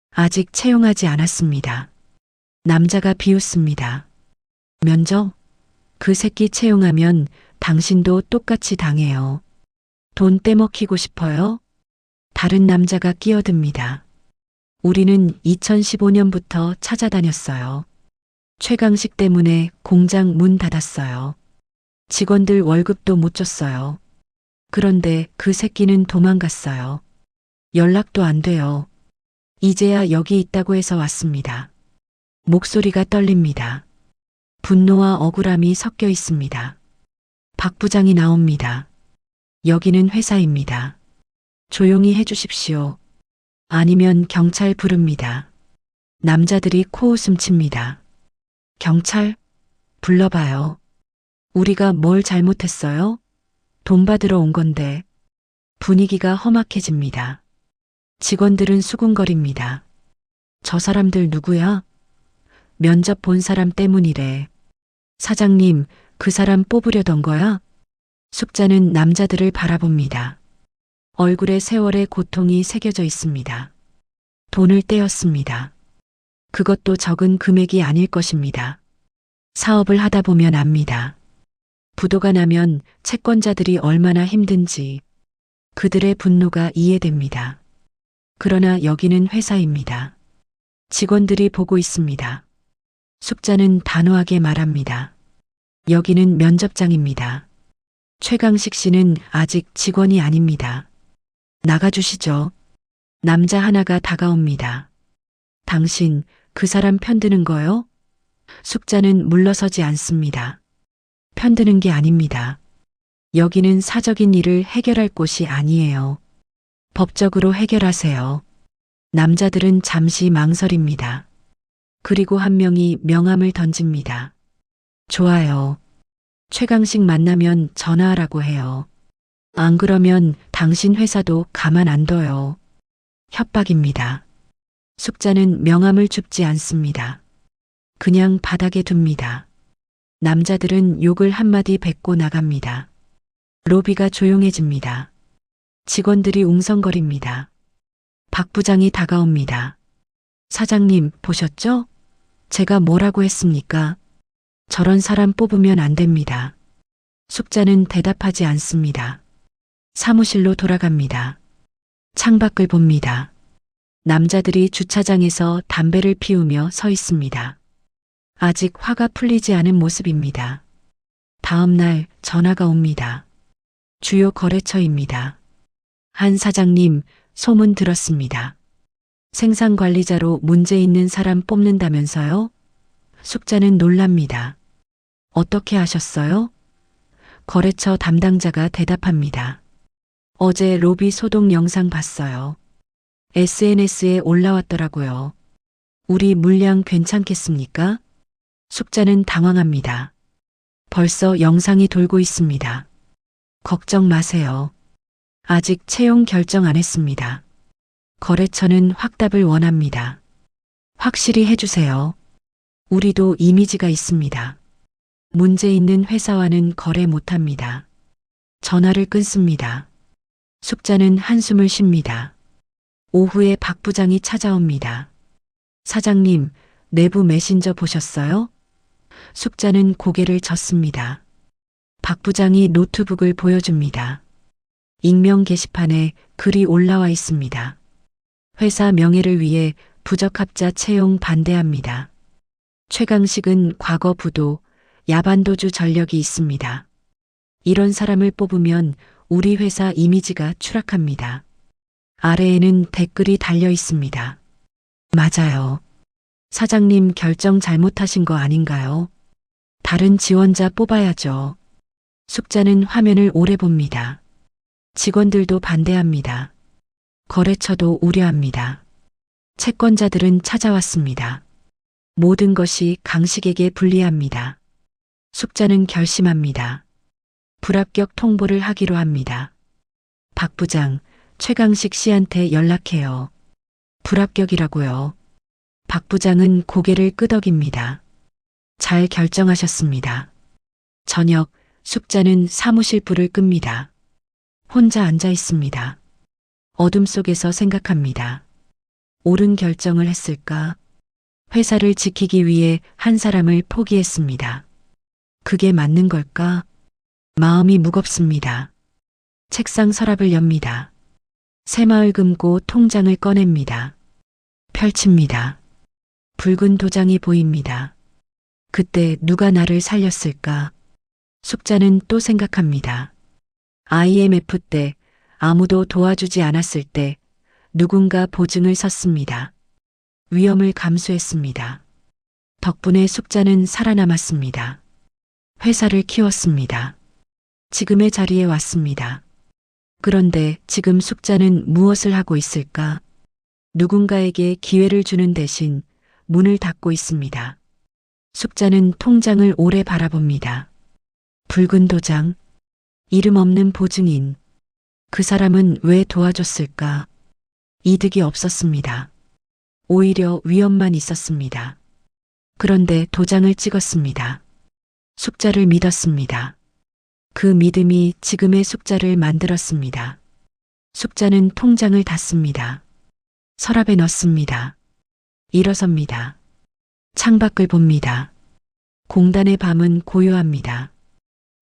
아직 채용하지 않았습니다. 남자가 비웃습니다. 면접? 그 새끼 채용하면 당신도 똑같이 당해요. 돈 떼먹히고 싶어요? 다른 남자가 끼어듭니다. 우리는 2015년부터 찾아다녔어요. 최강식 때문에 공장 문 닫았어요. 직원들 월급도 못 줬어요. 그런데 그 새끼는 도망갔어요. 연락도 안 돼요. 이제야 여기 있다고 해서 왔습니다. 목소리가 떨립니다. 분노와 억울함이 섞여 있습니다. 박 부장이 나옵니다. 여기는 회사입니다. 조용히 해주십시오. 아니면 경찰 부릅니다. 남자들이 코웃음 칩니다. 경찰? 불러봐요. 우리가 뭘 잘못했어요? 돈 받으러 온 건데. 분위기가 험악해집니다. 직원들은 수군거립니다. 저 사람들 누구야? 면접 본 사람 때문이래. 사장님, 그 사람 뽑으려던 거야? 숙자는 남자들을 바라봅니다. 얼굴에 세월의 고통이 새겨져 있습니다. 돈을 떼었습니다. 그것도 적은 금액이 아닐 것입니다. 사업을 하다 보면 압니다. 부도가 나면 채권자들이 얼마나 힘든지 그들의 분노가 이해됩니다. 그러나 여기는 회사입니다. 직원들이 보고 있습니다. 숙자는 단호하게 말합니다. 여기는 면접장입니다. 최강식 씨는 아직 직원이 아닙니다. 나가주시죠. 남자 하나가 다가옵니다. 당신 그 사람 편드는 거요? 숙자는 물러서지 않습니다. 편드는 게 아닙니다. 여기는 사적인 일을 해결할 곳이 아니에요. 법적으로 해결하세요. 남자들은 잠시 망설입니다. 그리고 한 명이 명함을 던집니다. 좋아요. 최강식 만나면 전화하라고 해요. 안 그러면 당신 회사도 가만 안 둬요. 협박입니다. 숙자는 명함을 줍지 않습니다. 그냥 바닥에 둡니다. 남자들은 욕을 한마디 뱉고 나갑니다. 로비가 조용해집니다. 직원들이 웅성거립니다. 박 부장이 다가옵니다. 사장님, 보셨죠? 제가 뭐라고 했습니까? 저런 사람 뽑으면 안 됩니다. 숙자는 대답하지 않습니다. 사무실로 돌아갑니다. 창밖을 봅니다. 남자들이 주차장에서 담배를 피우며 서 있습니다. 아직 화가 풀리지 않은 모습입니다. 다음 날 전화가 옵니다. 주요 거래처입니다. 한 사장님, 소문 들었습니다. 생산관리자로 문제 있는 사람 뽑는다면서요? 숙자는 놀랍니다. 어떻게 하셨어요? 거래처 담당자가 대답합니다. 어제 로비 소독 영상 봤어요. SNS에 올라왔더라고요. 우리 물량 괜찮겠습니까? 숙자는 당황합니다. 벌써 영상이 돌고 있습니다. 걱정 마세요. 아직 채용 결정 안 했습니다. 거래처는 확답을 원합니다. 확실히 해주세요. 우리도 이미지가 있습니다. 문제 있는 회사와는 거래 못합니다. 전화를 끊습니다. 숙자는 한숨을 쉽니다. 오후에 박 부장이 찾아옵니다. 사장님, 내부 메신저 보셨어요? 숙자는 고개를 젓습니다. 박 부장이 노트북을 보여줍니다. 익명 게시판에 글이 올라와 있습니다. 회사 명예를 위해 부적합자 채용 반대합니다. 최강식은 과거 부도, 야반도주 전력이 있습니다. 이런 사람을 뽑으면 우리 회사 이미지가 추락합니다. 아래에는 댓글이 달려 있습니다. 맞아요. 사장님 결정 잘못하신 거 아닌가요? 다른 지원자 뽑아야죠. 숙자는 화면을 오래 봅니다. 직원들도 반대합니다. 거래처도 우려합니다. 채권자들은 찾아왔습니다. 모든 것이 강식에게 불리합니다. 숙자는 결심합니다. 불합격 통보를 하기로 합니다. 박 부장, 최강식 씨한테 연락해요. 불합격이라고요. 박 부장은 고개를 끄덕입니다. 잘 결정하셨습니다. 저녁, 숙자는 사무실 불을 끕니다. 혼자 앉아 있습니다. 어둠 속에서 생각합니다. 옳은 결정을 했을까? 회사를 지키기 위해 한 사람을 포기했습니다. 그게 맞는 걸까? 마음이 무겁습니다. 책상 서랍을 엽니다. 새마을 금고 통장을 꺼냅니다. 펼칩니다. 붉은 도장이 보입니다. 그때 누가 나를 살렸을까? 숙자는 또 생각합니다. IMF 때 아무도 도와주지 않았을 때 누군가 보증을 섰습니다. 위험을 감수했습니다. 덕분에 숙자는 살아남았습니다. 회사를 키웠습니다. 지금의 자리에 왔습니다. 그런데 지금 숙자는 무엇을 하고 있을까? 누군가에게 기회를 주는 대신 문을 닫고 있습니다. 숙자는 통장을 오래 바라봅니다. 붉은 도장, 이름 없는 보증인. 그 사람은 왜 도와줬을까? 이득이 없었습니다. 오히려 위험만 있었습니다. 그런데 도장을 찍었습니다. 숙자를 믿었습니다. 그 믿음이 지금의 숙자를 만들었습니다. 숙자는 통장을 닫습니다. 서랍에 넣습니다. 일어섭니다. 창밖을 봅니다. 공단의 밤은 고요합니다.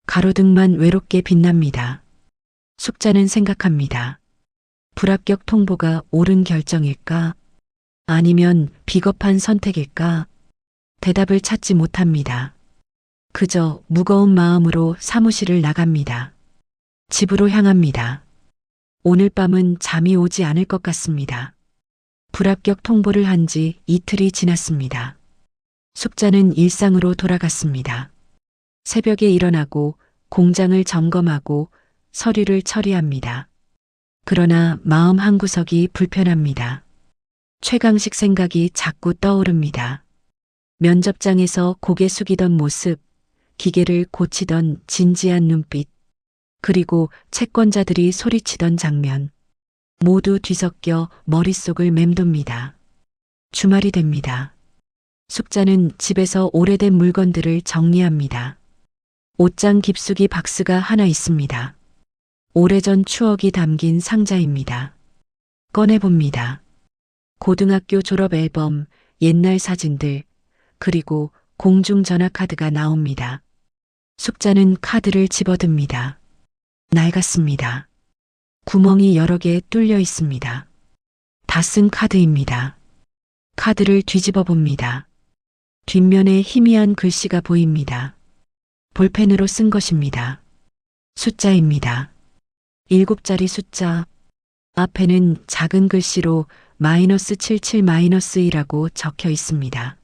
가로등만 외롭게 빛납니다. 숙자는 생각합니다. 불합격 통보가 옳은 결정일까? 아니면 비겁한 선택일까? 대답을 찾지 못합니다. 그저 무거운 마음으로 사무실을 나갑니다. 집으로 향합니다. 오늘 밤은 잠이 오지 않을 것 같습니다. 불합격 통보를 한 지 이틀이 지났습니다. 숙자는 일상으로 돌아갔습니다. 새벽에 일어나고 공장을 점검하고 서류를 처리합니다. 그러나 마음 한구석이 불편합니다. 최강식 생각이 자꾸 떠오릅니다. 면접장에서 고개 숙이던 모습, 기계를 고치던 진지한 눈빛, 그리고 채권자들이 소리치던 장면. 모두 뒤섞여 머릿속을 맴돕니다. 주말이 됩니다. 숙자는 집에서 오래된 물건들을 정리합니다. 옷장 깊숙이 박스가 하나 있습니다. 오래전 추억이 담긴 상자입니다. 꺼내봅니다. 고등학교 졸업 앨범, 옛날 사진들, 그리고 공중전화 카드가 나옵니다. 숙자는 카드를 집어듭니다. 낡았습니다. 구멍이 여러 개 뚫려 있습니다. 다 쓴 카드입니다. 카드를 뒤집어 봅니다. 뒷면에 희미한 글씨가 보입니다. 볼펜으로 쓴 것입니다. 숫자입니다. 7자리 숫자. 앞에는 작은 글씨로 -77-2라고 적혀 있습니다.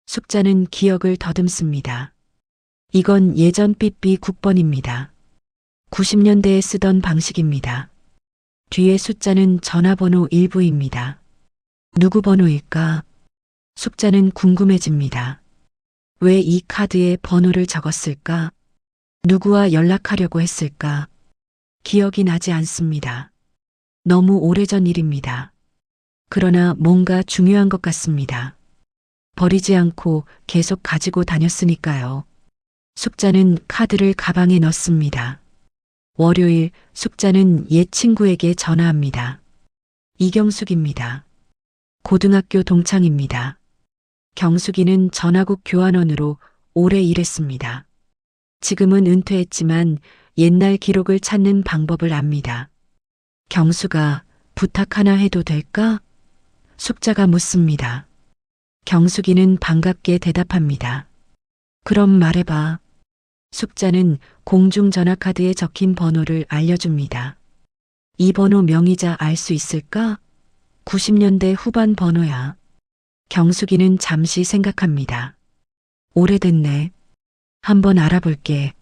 숙자는 기억을 더듬습니다. 이건 예전 삐삐 국번입니다. 90년대에 쓰던 방식입니다. 뒤에 숫자는 전화번호 일부입니다. 누구 번호일까? 숙자는 궁금해집니다. 왜 이 카드에 번호를 적었을까? 누구와 연락하려고 했을까? 기억이 나지 않습니다. 너무 오래전 일입니다. 그러나 뭔가 중요한 것 같습니다. 버리지 않고 계속 가지고 다녔으니까요. 숙자는 카드를 가방에 넣습니다. 월요일 숙자는 옛 친구에게 전화합니다. 이경숙입니다. 고등학교 동창입니다. 경숙이는 전화국 교환원으로 오래 일했습니다. 지금은 은퇴했지만 옛날 기록을 찾는 방법을 압니다. 경수가 부탁 하나 해도 될까? 숙자가 묻습니다. 경숙이는 반갑게 대답합니다. 그럼 말해봐. 숙자는 공중전화카드에 적힌 번호를 알려줍니다. 이 번호 명의자 알 수 있을까? 90년대 후반 번호야. 경숙이는 잠시 생각합니다. 오래됐네. 한번 알아볼게.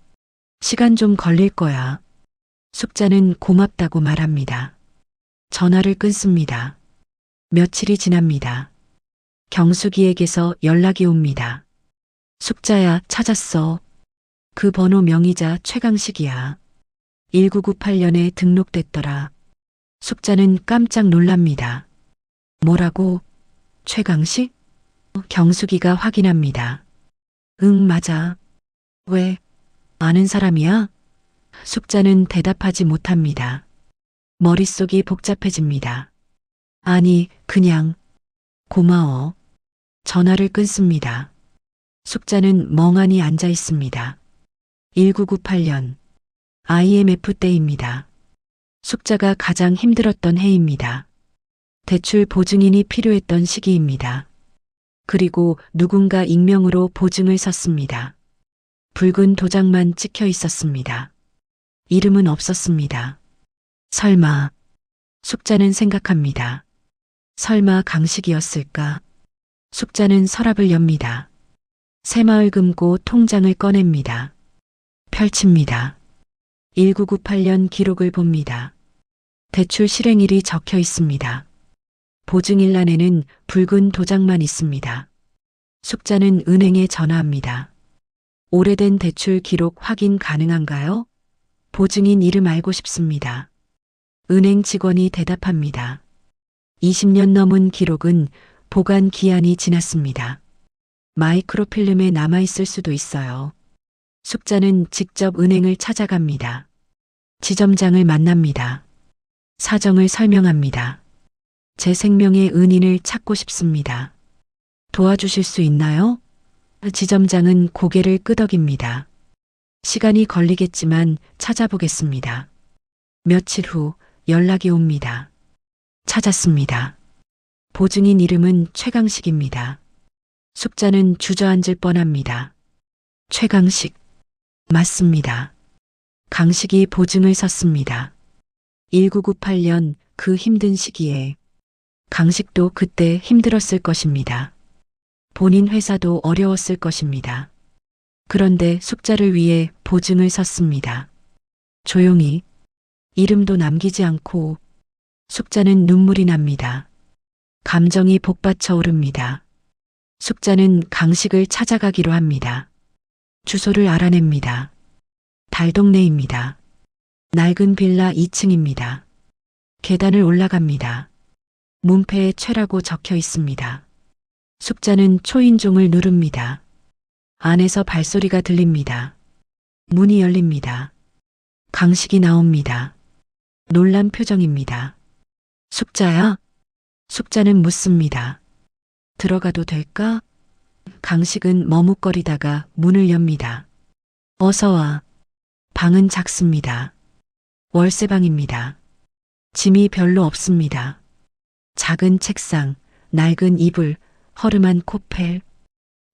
시간 좀 걸릴 거야. 숙자는 고맙다고 말합니다. 전화를 끊습니다. 며칠이 지납니다. 경숙이에게서 연락이 옵니다. 숙자야, 찾았어. 그 번호 명의자 최강식이야. 1998년에 등록됐더라. 숙자는 깜짝 놀랍니다. 뭐라고? 최강식? 경숙이가 확인합니다. 응, 맞아. 왜? 아는 사람이야? 숙자는 대답하지 못합니다. 머릿속이 복잡해집니다. 아니, 그냥. 고마워. 전화를 끊습니다. 숙자는 멍하니 앉아 있습니다. 1998년 IMF 때입니다. 숙자가 가장 힘들었던 해입니다. 대출 보증인이 필요했던 시기입니다. 그리고 누군가 익명으로 보증을 섰습니다. 붉은 도장만 찍혀 있었습니다. 이름은 없었습니다. 설마, 숙자는 생각합니다. 설마 강식이었을까? 숙자는 서랍을 엽니다. 새마을금고 통장을 꺼냅니다. 펼칩니다. 1998년 기록을 봅니다. 대출 실행일이 적혀 있습니다. 보증일란에는 붉은 도장만 있습니다. 숙자는 은행에 전화합니다. 오래된 대출 기록 확인 가능한가요? 보증인 이름 알고 싶습니다. 은행 직원이 대답합니다. 20년 넘은 기록은 보관 기한이 지났습니다. 마이크로필름에 남아있을 수도 있어요. 숙자는 직접 은행을 찾아갑니다. 지점장을 만납니다. 사정을 설명합니다. 제 생명의 은인을 찾고 싶습니다. 도와주실 수 있나요? 지점장은 고개를 끄덕입니다. 시간이 걸리겠지만 찾아보겠습니다. 며칠 후 연락이 옵니다. 찾았습니다. 보증인 이름은 최강식입니다. 숙자는 주저앉을 뻔합니다. 최강식. 맞습니다. 강식이 보증을 섰습니다. 1998년 그 힘든 시기에 강식도 그때 힘들었을 것입니다. 본인 회사도 어려웠을 것입니다. 그런데 숙자를 위해 보증을 섰습니다. 조용히 이름도 남기지 않고 숙자는 눈물이 납니다. 감정이 복받쳐 오릅니다. 숙자는 강식을 찾아가기로 합니다. 주소를 알아냅니다. 달동네입니다. 낡은 빌라 2층입니다. 계단을 올라갑니다. 문패에 최라고 적혀 있습니다. 숙자는 초인종을 누릅니다. 안에서 발소리가 들립니다. 문이 열립니다. 강식이 나옵니다. 놀란 표정입니다. 숙자야? 숙자는 묻습니다. 들어가도 될까? 강식은 머뭇거리다가 문을 엽니다. 어서 와. 방은 작습니다. 월세방입니다. 짐이 별로 없습니다. 작은 책상, 낡은 이불, 허름한 코펠,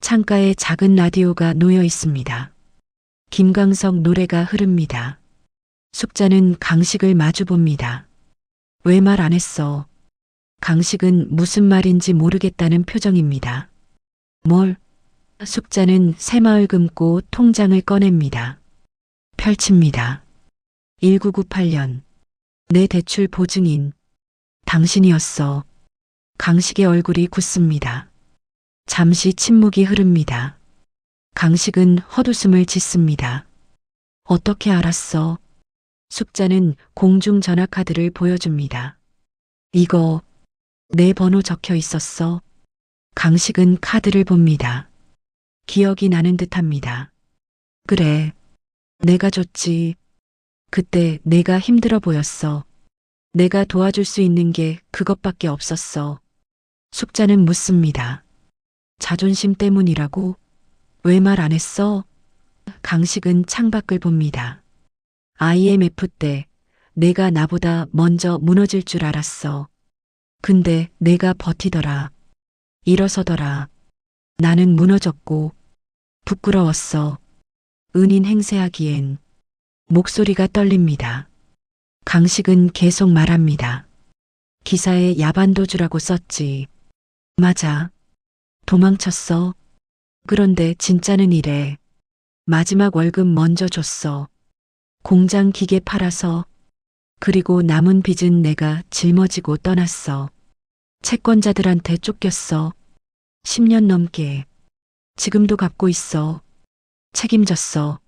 창가에 작은 라디오가 놓여 있습니다. 김광석 노래가 흐릅니다. 숙자는 강식을 마주봅니다. 왜 말 안 했어? 강식은 무슨 말인지 모르겠다는 표정입니다. 뭘? 숙자는 새마을금고 통장을 꺼냅니다. 펼칩니다. 1998년. 내 대출 보증인. 당신이었어. 강식의 얼굴이 굳습니다. 잠시 침묵이 흐릅니다. 강식은 헛웃음을 짓습니다. 어떻게 알았어? 숙자는 공중전화카드를 보여줍니다. 이거 내 번호 적혀 있었어. 강식은 카드를 봅니다. 기억이 나는 듯합니다. 그래, 내가 줬지. 그때 내가 힘들어 보였어. 내가 도와줄 수 있는 게 그것밖에 없었어. 숙자는 묻습니다. 자존심 때문이라고? 왜 말 안 했어? 강식은 창밖을 봅니다. IMF 때 내가 나보다 먼저 무너질 줄 알았어. 근데 내가 버티더라. 일어서더라. 나는 무너졌고 부끄러웠어. 은인 행세하기엔. 목소리가 떨립니다. 강식은 계속 말합니다. 기사에 야반도주라고 썼지. 맞아. 도망쳤어. 그런데 진짜는 이래. 마지막 월급 먼저 줬어. 공장 기계 팔아서. 그리고 남은 빚은 내가 짊어지고 떠났어. 채권자들한테 쫓겼어. 10년 넘게. 지금도 갚고 있어. 책임졌어.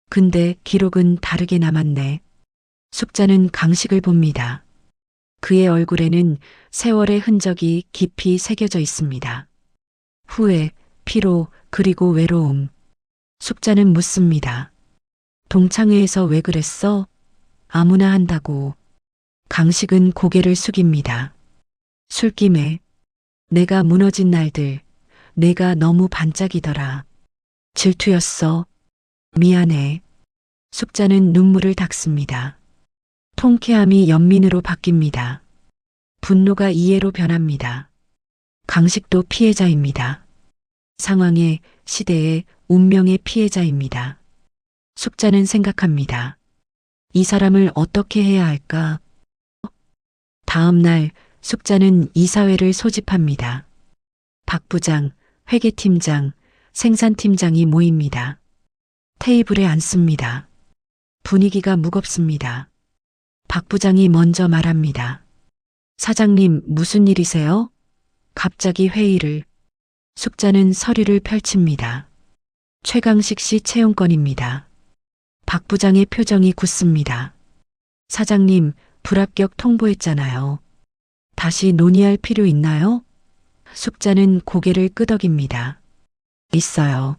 근데 기록은 다르게 남았네. 숙자는 강식을 봅니다. 그의 얼굴에는 세월의 흔적이 깊이 새겨져 있습니다. 후회, 피로, 그리고 외로움. 숙자는 묻습니다. 동창회에서 왜 그랬어? 아무나 한다고. 강식은 고개를 숙입니다. 술김에 내가 무너진 날들, 내가 너무 반짝이더라. 질투였어. 미안해. 숙자는 눈물을 닦습니다. 통쾌함이 연민으로 바뀝니다. 분노가 이해로 변합니다. 강식도 피해자입니다. 상황의, 시대의, 운명의 피해자입니다. 숙자는 생각합니다. 이 사람을 어떻게 해야 할까? 다음 날 숙자는 이사회를 소집합니다. 박 부장, 회계팀장, 생산팀장이 모입니다. 테이블에 앉습니다. 분위기가 무겁습니다. 박 부장이 먼저 말합니다. 사장님, 무슨 일이세요? 갑자기 회의를. 숙자는 서류를 펼칩니다. 최강식 씨 채용건입니다. 박 부장의 표정이 굳습니다. 사장님, 불합격 통보했잖아요. 다시 논의할 필요 있나요? 숙자는 고개를 끄덕입니다. 있어요.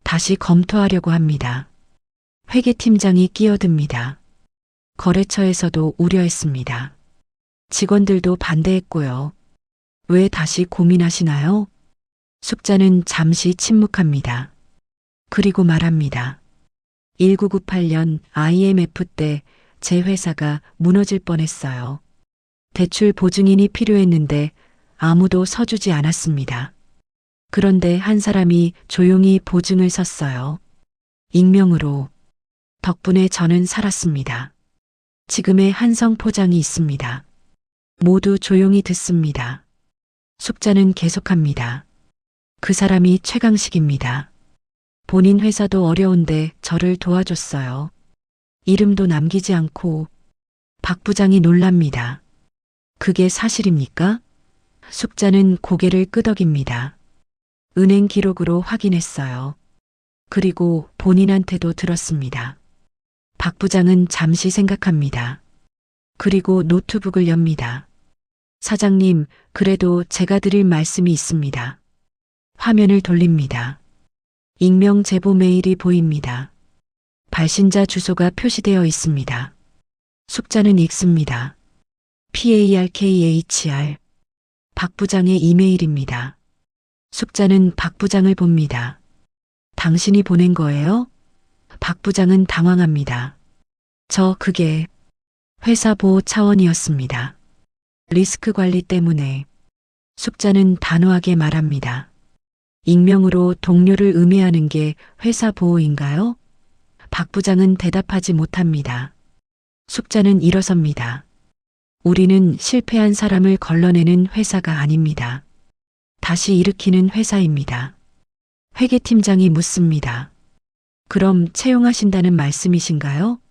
다시 검토하려고 합니다. 회계팀장이 끼어듭니다. 거래처에서도 우려했습니다. 직원들도 반대했고요. 왜 다시 고민하시나요? 숙자는 잠시 침묵합니다. 그리고 말합니다. 1998년 IMF 때 제 회사가 무너질 뻔했어요. 대출 보증인이 필요했는데 아무도 서주지 않았습니다. 그런데 한 사람이 조용히 보증을 섰어요. 익명으로. 덕분에 저는 살았습니다. 지금의 한성 포장이 있습니다. 모두 조용히 듣습니다. 숙자는 계속합니다. 그 사람이 최강식입니다. 본인 회사도 어려운데 저를 도와줬어요. 이름도 남기지 않고. 박 부장이 놀랍니다. 그게 사실입니까? 숙자는 고개를 끄덕입니다. 은행 기록으로 확인했어요. 그리고 본인한테도 들었습니다. 박 부장은 잠시 생각합니다. 그리고 노트북을 엽니다. 사장님, 그래도 제가 드릴 말씀이 있습니다. 화면을 돌립니다. 익명 제보 메일이 보입니다. 발신자 주소가 표시되어 있습니다. 숙자는 읽습니다. PARKHR. 박 부장의 이메일입니다. 숙자는 박 부장을 봅니다. 당신이 보낸 거예요? 박 부장은 당황합니다. 그게 회사 보호 차원이었습니다. 리스크 관리 때문에. 숙자는 단호하게 말합니다. 익명으로 동료를 음해하는 게 회사 보호인가요? 박 부장은 대답하지 못합니다. 숙자는 일어섭니다. 우리는 실패한 사람을 걸러내는 회사가 아닙니다. 다시 일으키는 회사입니다. 회계팀장이 묻습니다. 그럼 채용하신다는 말씀이신가요?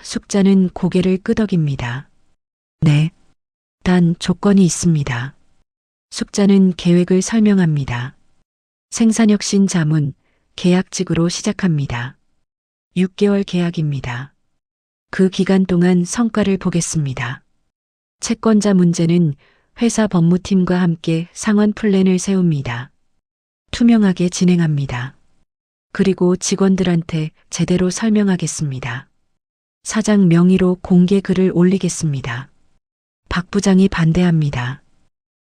숙자는 고개를 끄덕입니다. 네. 단 조건이 있습니다. 숙자는 계획을 설명합니다. 생산혁신 자문, 계약직으로 시작합니다. 6개월 계약입니다. 그 기간 동안 성과를 보겠습니다. 채권자 문제는 회사 법무팀과 함께 상환 플랜을 세웁니다. 투명하게 진행합니다. 그리고 직원들한테 제대로 설명하겠습니다. 사장 명의로 공개 글을 올리겠습니다. 박 부장이 반대합니다.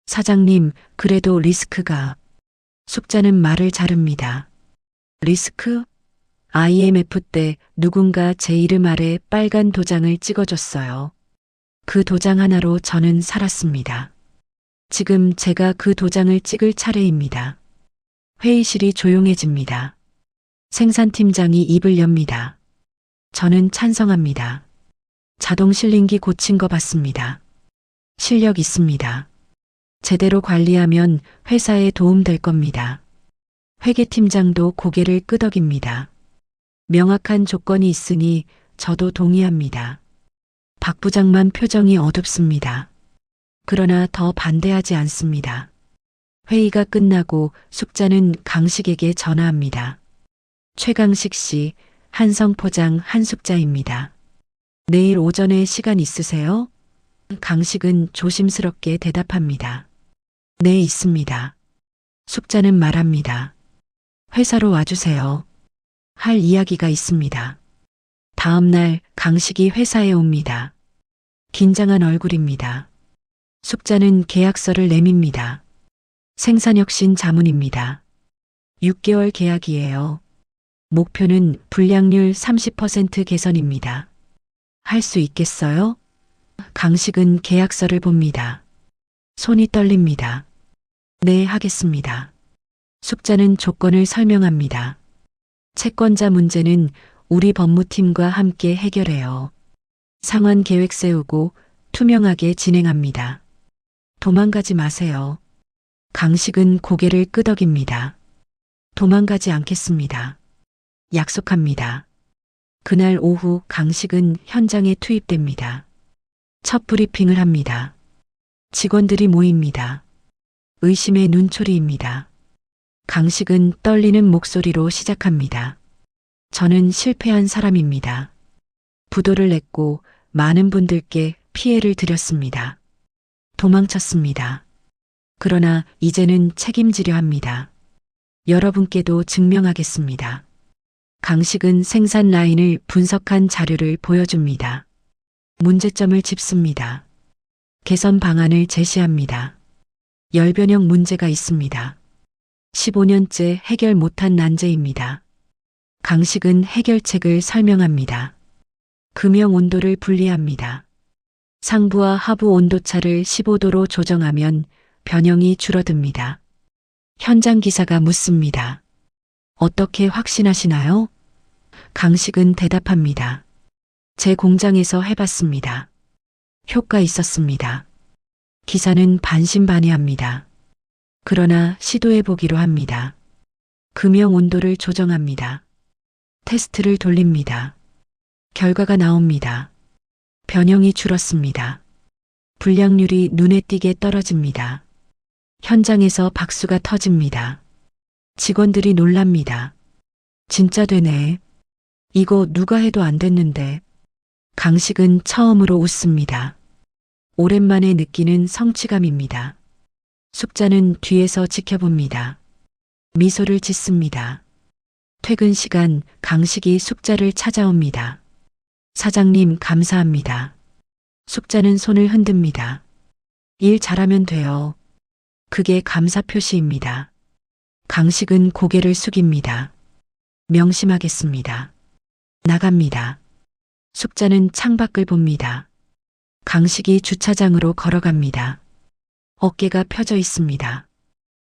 사장님, 그래도 리스크가. 숙자는 말을 자릅니다. 리스크? IMF 때 누군가 제 이름 아래 빨간 도장을 찍어줬어요. 그 도장 하나로 저는 살았습니다. 지금 제가 그 도장을 찍을 차례입니다. 회의실이 조용해집니다. 생산팀장이 입을 엽니다. 저는 찬성합니다. 자동 실링기 고친 거 봤습니다. 실력 있습니다. 제대로 관리하면 회사에 도움될 겁니다. 회계팀장도 고개를 끄덕입니다. 명확한 조건이 있으니 저도 동의합니다. 박 부장만 표정이 어둡습니다. 그러나 더 반대하지 않습니다. 회의가 끝나고 숙자는 강식에게 전화합니다. 최강식 씨, 한성포장 한숙자입니다. 내일 오전에 시간 있으세요? 강식은 조심스럽게 대답합니다. 네, 있습니다. 숙자는 말합니다. 회사로 와주세요. 할 이야기가 있습니다. 다음 날 강식이 회사에 옵니다. 긴장한 얼굴입니다. 숙자는 계약서를 내밉니다. 생산혁신 자문입니다. 6개월 계약이에요. 목표는 불량률 30% 개선입니다. 할 수 있겠어요? 강식은 계약서를 봅니다. 손이 떨립니다. 네, 하겠습니다. 숙자는 조건을 설명합니다. 채권자 문제는 우리 법무팀과 함께 해결해요. 상환 계획 세우고 투명하게 진행합니다. 도망가지 마세요. 강식은 고개를 끄덕입니다. 도망가지 않겠습니다. 약속합니다. 그날 오후 강식은 현장에 투입됩니다. 첫 브리핑을 합니다. 직원들이 모입니다. 의심의 눈초리입니다. 강식은 떨리는 목소리로 시작합니다. 저는 실패한 사람입니다. 부도를 냈고 많은 분들께 피해를 드렸습니다. 도망쳤습니다. 그러나 이제는 책임지려 합니다. 여러분께도 증명하겠습니다. 강식은 생산 라인을 분석한 자료를 보여줍니다. 문제점을 짚습니다. 개선 방안을 제시합니다. 열변형 문제가 있습니다. 15년째 해결 못한 난제입니다. 강식은 해결책을 설명합니다. 금형 온도를 분리합니다. 상부와 하부 온도차를 15도로 조정하면 변형이 줄어듭니다. 현장 기사가 묻습니다. 어떻게 확신하시나요? 강식은 대답합니다. 제 공장에서 해봤습니다. 효과 있었습니다. 기사는 반신반의합니다. 그러나 시도해보기로 합니다. 금형 온도를 조정합니다. 테스트를 돌립니다. 결과가 나옵니다. 변형이 줄었습니다. 불량률이 눈에 띄게 떨어집니다. 현장에서 박수가 터집니다. 직원들이 놀랍니다. 진짜 되네. 이거 누가 해도 안 됐는데. 강식은 처음으로 웃습니다. 오랜만에 느끼는 성취감입니다. 숙자는 뒤에서 지켜봅니다. 미소를 짓습니다. 퇴근 시간 강식이 숙자를 찾아옵니다. 사장님, 감사합니다. 숙자는 손을 흔듭니다. 일 잘하면 돼요. 그게 감사 표시입니다. 강식은 고개를 숙입니다. 명심하겠습니다. 나갑니다. 숙자는 창밖을 봅니다. 강식이 주차장으로 걸어갑니다. 어깨가 펴져 있습니다.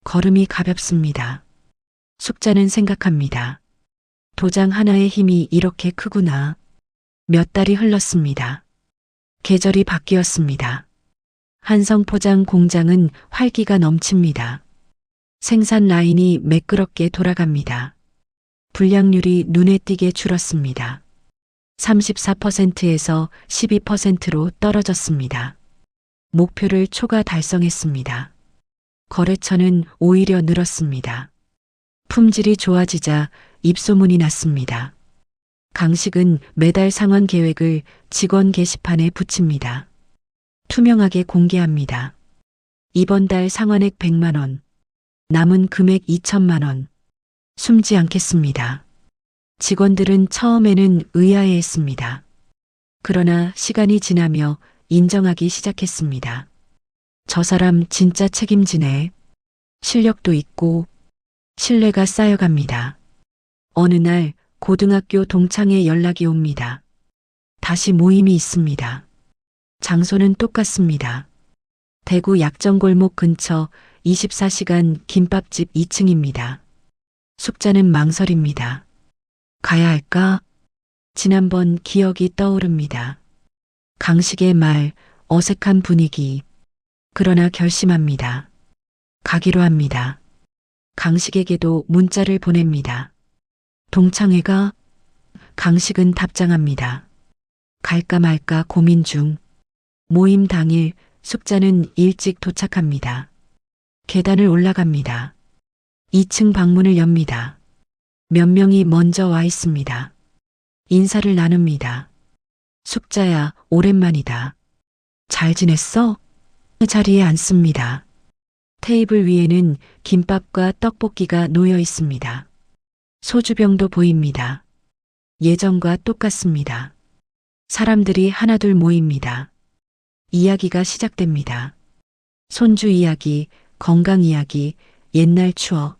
걸음이 가볍습니다. 숙자는 생각합니다. 도장 하나의 힘이 이렇게 크구나. 몇 달이 흘렀습니다. 계절이 바뀌었습니다. 한성포장 공장은 활기가 넘칩니다. 생산 라인이 매끄럽게 돌아갑니다. 불량률이 눈에 띄게 줄었습니다. 34%에서 12%로 떨어졌습니다. 목표를 초과 달성했습니다. 거래처는 오히려 늘었습니다. 품질이 좋아지자 입소문이 났습니다. 강식은 매달 상환 계획을 직원 게시판에 붙입니다. 투명하게 공개합니다. 이번 달 상환액 100만 원, 남은 금액 2천만 원. 숨지 않겠습니다. 직원들은 처음에는 의아해했습니다. 그러나 시간이 지나며 인정하기 시작했습니다. 저 사람 진짜 책임지네. 실력도 있고 신뢰가 쌓여갑니다. 어느 날 고등학교 동창회 연락이 옵니다. 다시 모임이 있습니다. 장소는 똑같습니다. 대구 약정골목 근처 24시간 김밥집 2층입니다. 숙자는 망설입니다. 가야 할까? 지난번 기억이 떠오릅니다. 강식의 말, 어색한 분위기. 그러나 결심합니다. 가기로 합니다. 강식에게도 문자를 보냅니다. 동창회가? 강식은 답장합니다. 갈까 말까 고민 중. 모임 당일 숙자는 일찍 도착합니다. 계단을 올라갑니다. 2층 방문을 엽니다. 몇 명이 먼저 와 있습니다. 인사를 나눕니다. 숙자야, 오랜만이다. 잘 지냈어? 자리에 앉습니다. 테이블 위에는 김밥과 떡볶이가 놓여 있습니다. 소주병도 보입니다. 예전과 똑같습니다. 사람들이 하나둘 모입니다. 이야기가 시작됩니다. 손주 이야기, 건강 이야기, 옛날 추억.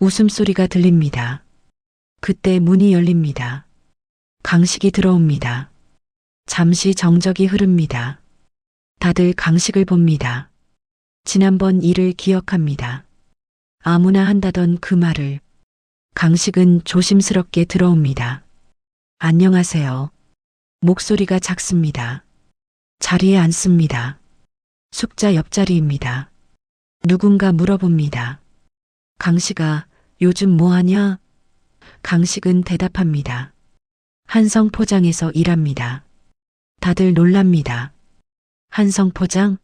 웃음소리가 들립니다. 그때 문이 열립니다. 강식이 들어옵니다. 잠시 정적이 흐릅니다. 다들 강식을 봅니다. 지난번 일을 기억합니다. 아무나 한다던 그 말을. 강식은 조심스럽게 들어옵니다. 안녕하세요. 목소리가 작습니다. 자리에 앉습니다. 숙자 옆자리입니다. 누군가 물어봅니다. 강식아, 요즘 뭐 하냐? 강식은 대답합니다. 한성 포장에서 일합니다. 다들 놀랍니다. 한성 포장?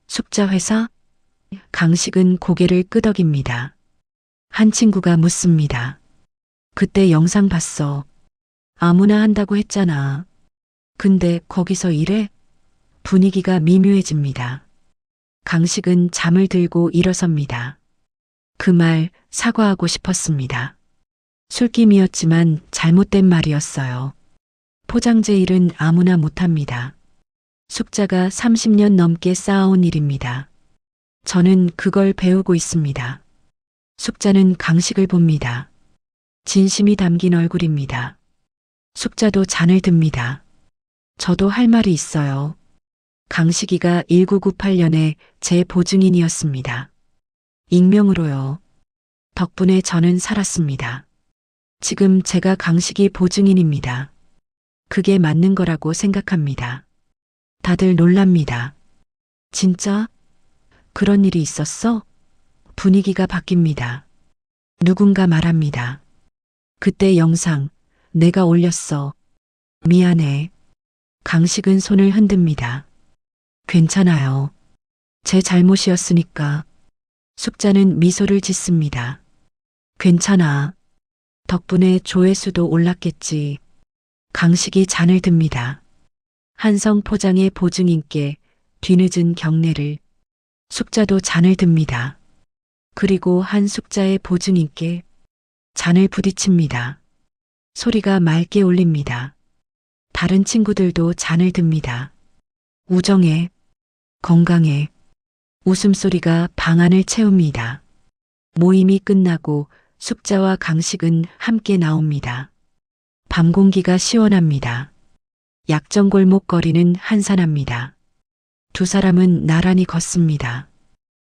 숙자 회사? 강식은 고개를 끄덕입니다. 한 친구가 묻습니다. 그때 영상 봤어. 아무나 한다고 했잖아. 근데 거기서 일해? 분위기가 미묘해집니다. 강식은 잠을 들고 일어섭니다. 그 말 사과하고 싶었습니다. 술김이었지만 잘못된 말이었어요. 포장재 일은 아무나 못합니다. 숙자가 30년 넘게 쌓아온 일입니다. 저는 그걸 배우고 있습니다. 숙자는 강식을 봅니다. 진심이 담긴 얼굴입니다. 숙자도 잔을 듭니다. 저도 할 말이 있어요. 강식이가 1998년에 제 보증인이었습니다. 익명으로요. 덕분에 저는 살았습니다. 지금 제가 강식이 보증인입니다. 그게 맞는 거라고 생각합니다. 다들 놀랍니다. 진짜? 그런 일이 있었어? 분위기가 바뀝니다. 누군가 말합니다. 그때 영상 내가 올렸어. 미안해. 강식은 손을 흔듭니다. 괜찮아요. 제 잘못이었으니까. 숙자는 미소를 짓습니다. 괜찮아. 덕분에 조회수도 올랐겠지. 강식이 잔을 듭니다. 한성 포장의 보증인께 뒤늦은 경례를. 숙자도 잔을 듭니다. 그리고 한 숙자의 보증인께 잔을 부딪힙니다. 소리가 맑게 울립니다. 다른 친구들도 잔을 듭니다. 우정에, 건강에, 웃음소리가 방 안을 채웁니다. 모임이 끝나고 숙자와 강식은 함께 나옵니다. 밤 공기가 시원합니다. 약정골목 거리는 한산합니다. 두 사람은 나란히 걷습니다.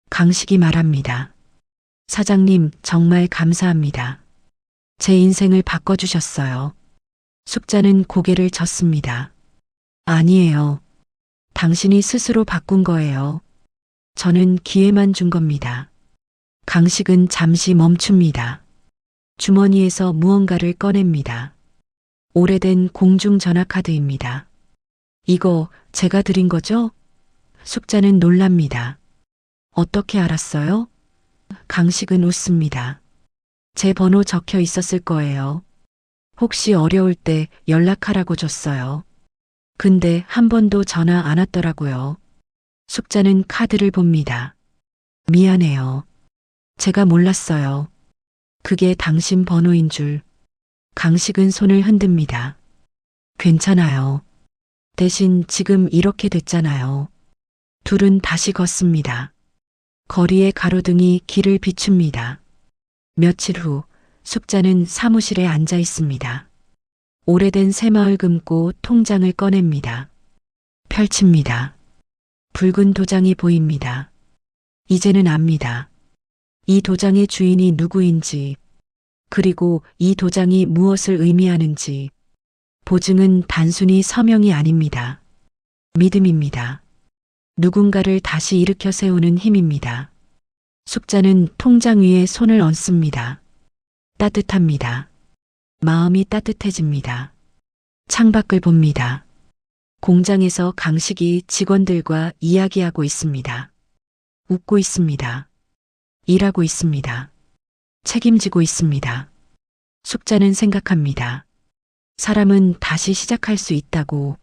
강식이 말합니다. 사장님, 정말 감사합니다. 제 인생을 바꿔주셨어요. 숙자는 고개를 젓습니다. 아니에요. 당신이 스스로 바꾼 거예요. 저는 기회만 준 겁니다. 강식은 잠시 멈춥니다. 주머니에서 무언가를 꺼냅니다. 오래된 공중전화 카드입니다. 이거 제가 드린 거죠? 숙자는 놀랍니다. 어떻게 알았어요? 강식은 웃습니다. 제 번호 적혀 있었을 거예요. 혹시 어려울 때 연락하라고 줬어요. 근데 한 번도 전화 안 왔더라고요. 숙자는 카드를 봅니다. 미안해요. 제가 몰랐어요. 그게 당신 번호인 줄. 강식은 손을 흔듭니다. 괜찮아요. 대신 지금 이렇게 됐잖아요. 둘은 다시 걷습니다. 거리의 가로등이 길을 비춥니다. 며칠 후 숙자는 사무실에 앉아 있습니다. 오래된 새마을 금고 통장을 꺼냅니다. 펼칩니다. 붉은 도장이 보입니다. 이제는 압니다. 이 도장의 주인이 누구인지, 그리고 이 도장이 무엇을 의미하는지. 보증은 단순히 서명이 아닙니다. 믿음입니다. 누군가를 다시 일으켜 세우는 힘입니다. 숙자는 통장 위에 손을 얹습니다. 따뜻합니다. 마음이 따뜻해집니다. 창밖을 봅니다. 공장에서 강식이 직원들과 이야기하고 있습니다. 웃고 있습니다. 일하고 있습니다. 책임지고 있습니다. 숙자는 생각합니다. 사람은 다시 시작할 수 있다고,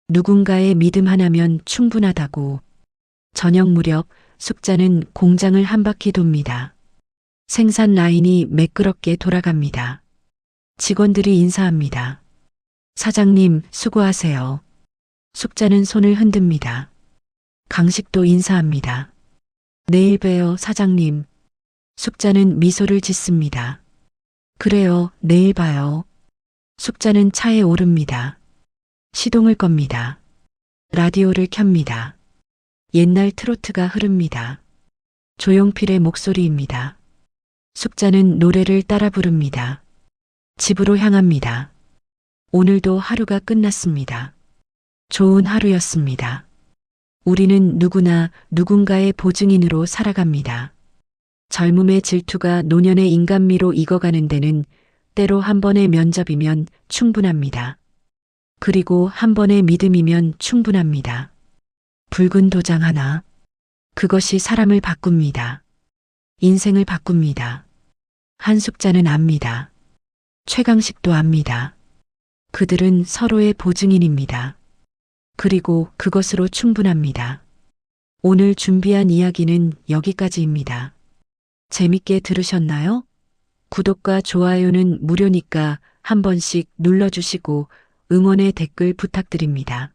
누군가의 믿음 하나면 충분하다고. 저녁 무렵 숙자는 공장을 한 바퀴 돕니다. 생산 라인이 매끄럽게 돌아갑니다. 직원들이 인사합니다. 사장님, 수고하세요. 숙자는 손을 흔듭니다. 강식도 인사합니다. 내일 봬요, 사장님. 숙자는 미소를 짓습니다. 그래요, 내일 봐요. 숙자는 차에 오릅니다. 시동을 겁니다. 라디오를 켭니다. 옛날 트로트가 흐릅니다. 조용필의 목소리입니다. 숙자는 노래를 따라 부릅니다. 집으로 향합니다. 오늘도 하루가 끝났습니다. 좋은 하루였습니다. 우리는 누구나 누군가의 보증인으로 살아갑니다. 젊음의 질투가 노년의 인간미로 익어가는 데는 때로 한 번의 면접이면 충분합니다. 그리고 한 번의 믿음이면 충분합니다. 붉은 도장 하나, 그것이 사람을 바꿉니다. 인생을 바꿉니다. 한숙자는 압니다. 최강식도 압니다. 그들은 서로의 보증인입니다. 그리고 그것으로 충분합니다. 오늘 준비한 이야기는 여기까지입니다. 재밌게 들으셨나요? 구독과 좋아요는 무료니까 한 번씩 눌러주시고 응원의 댓글 부탁드립니다.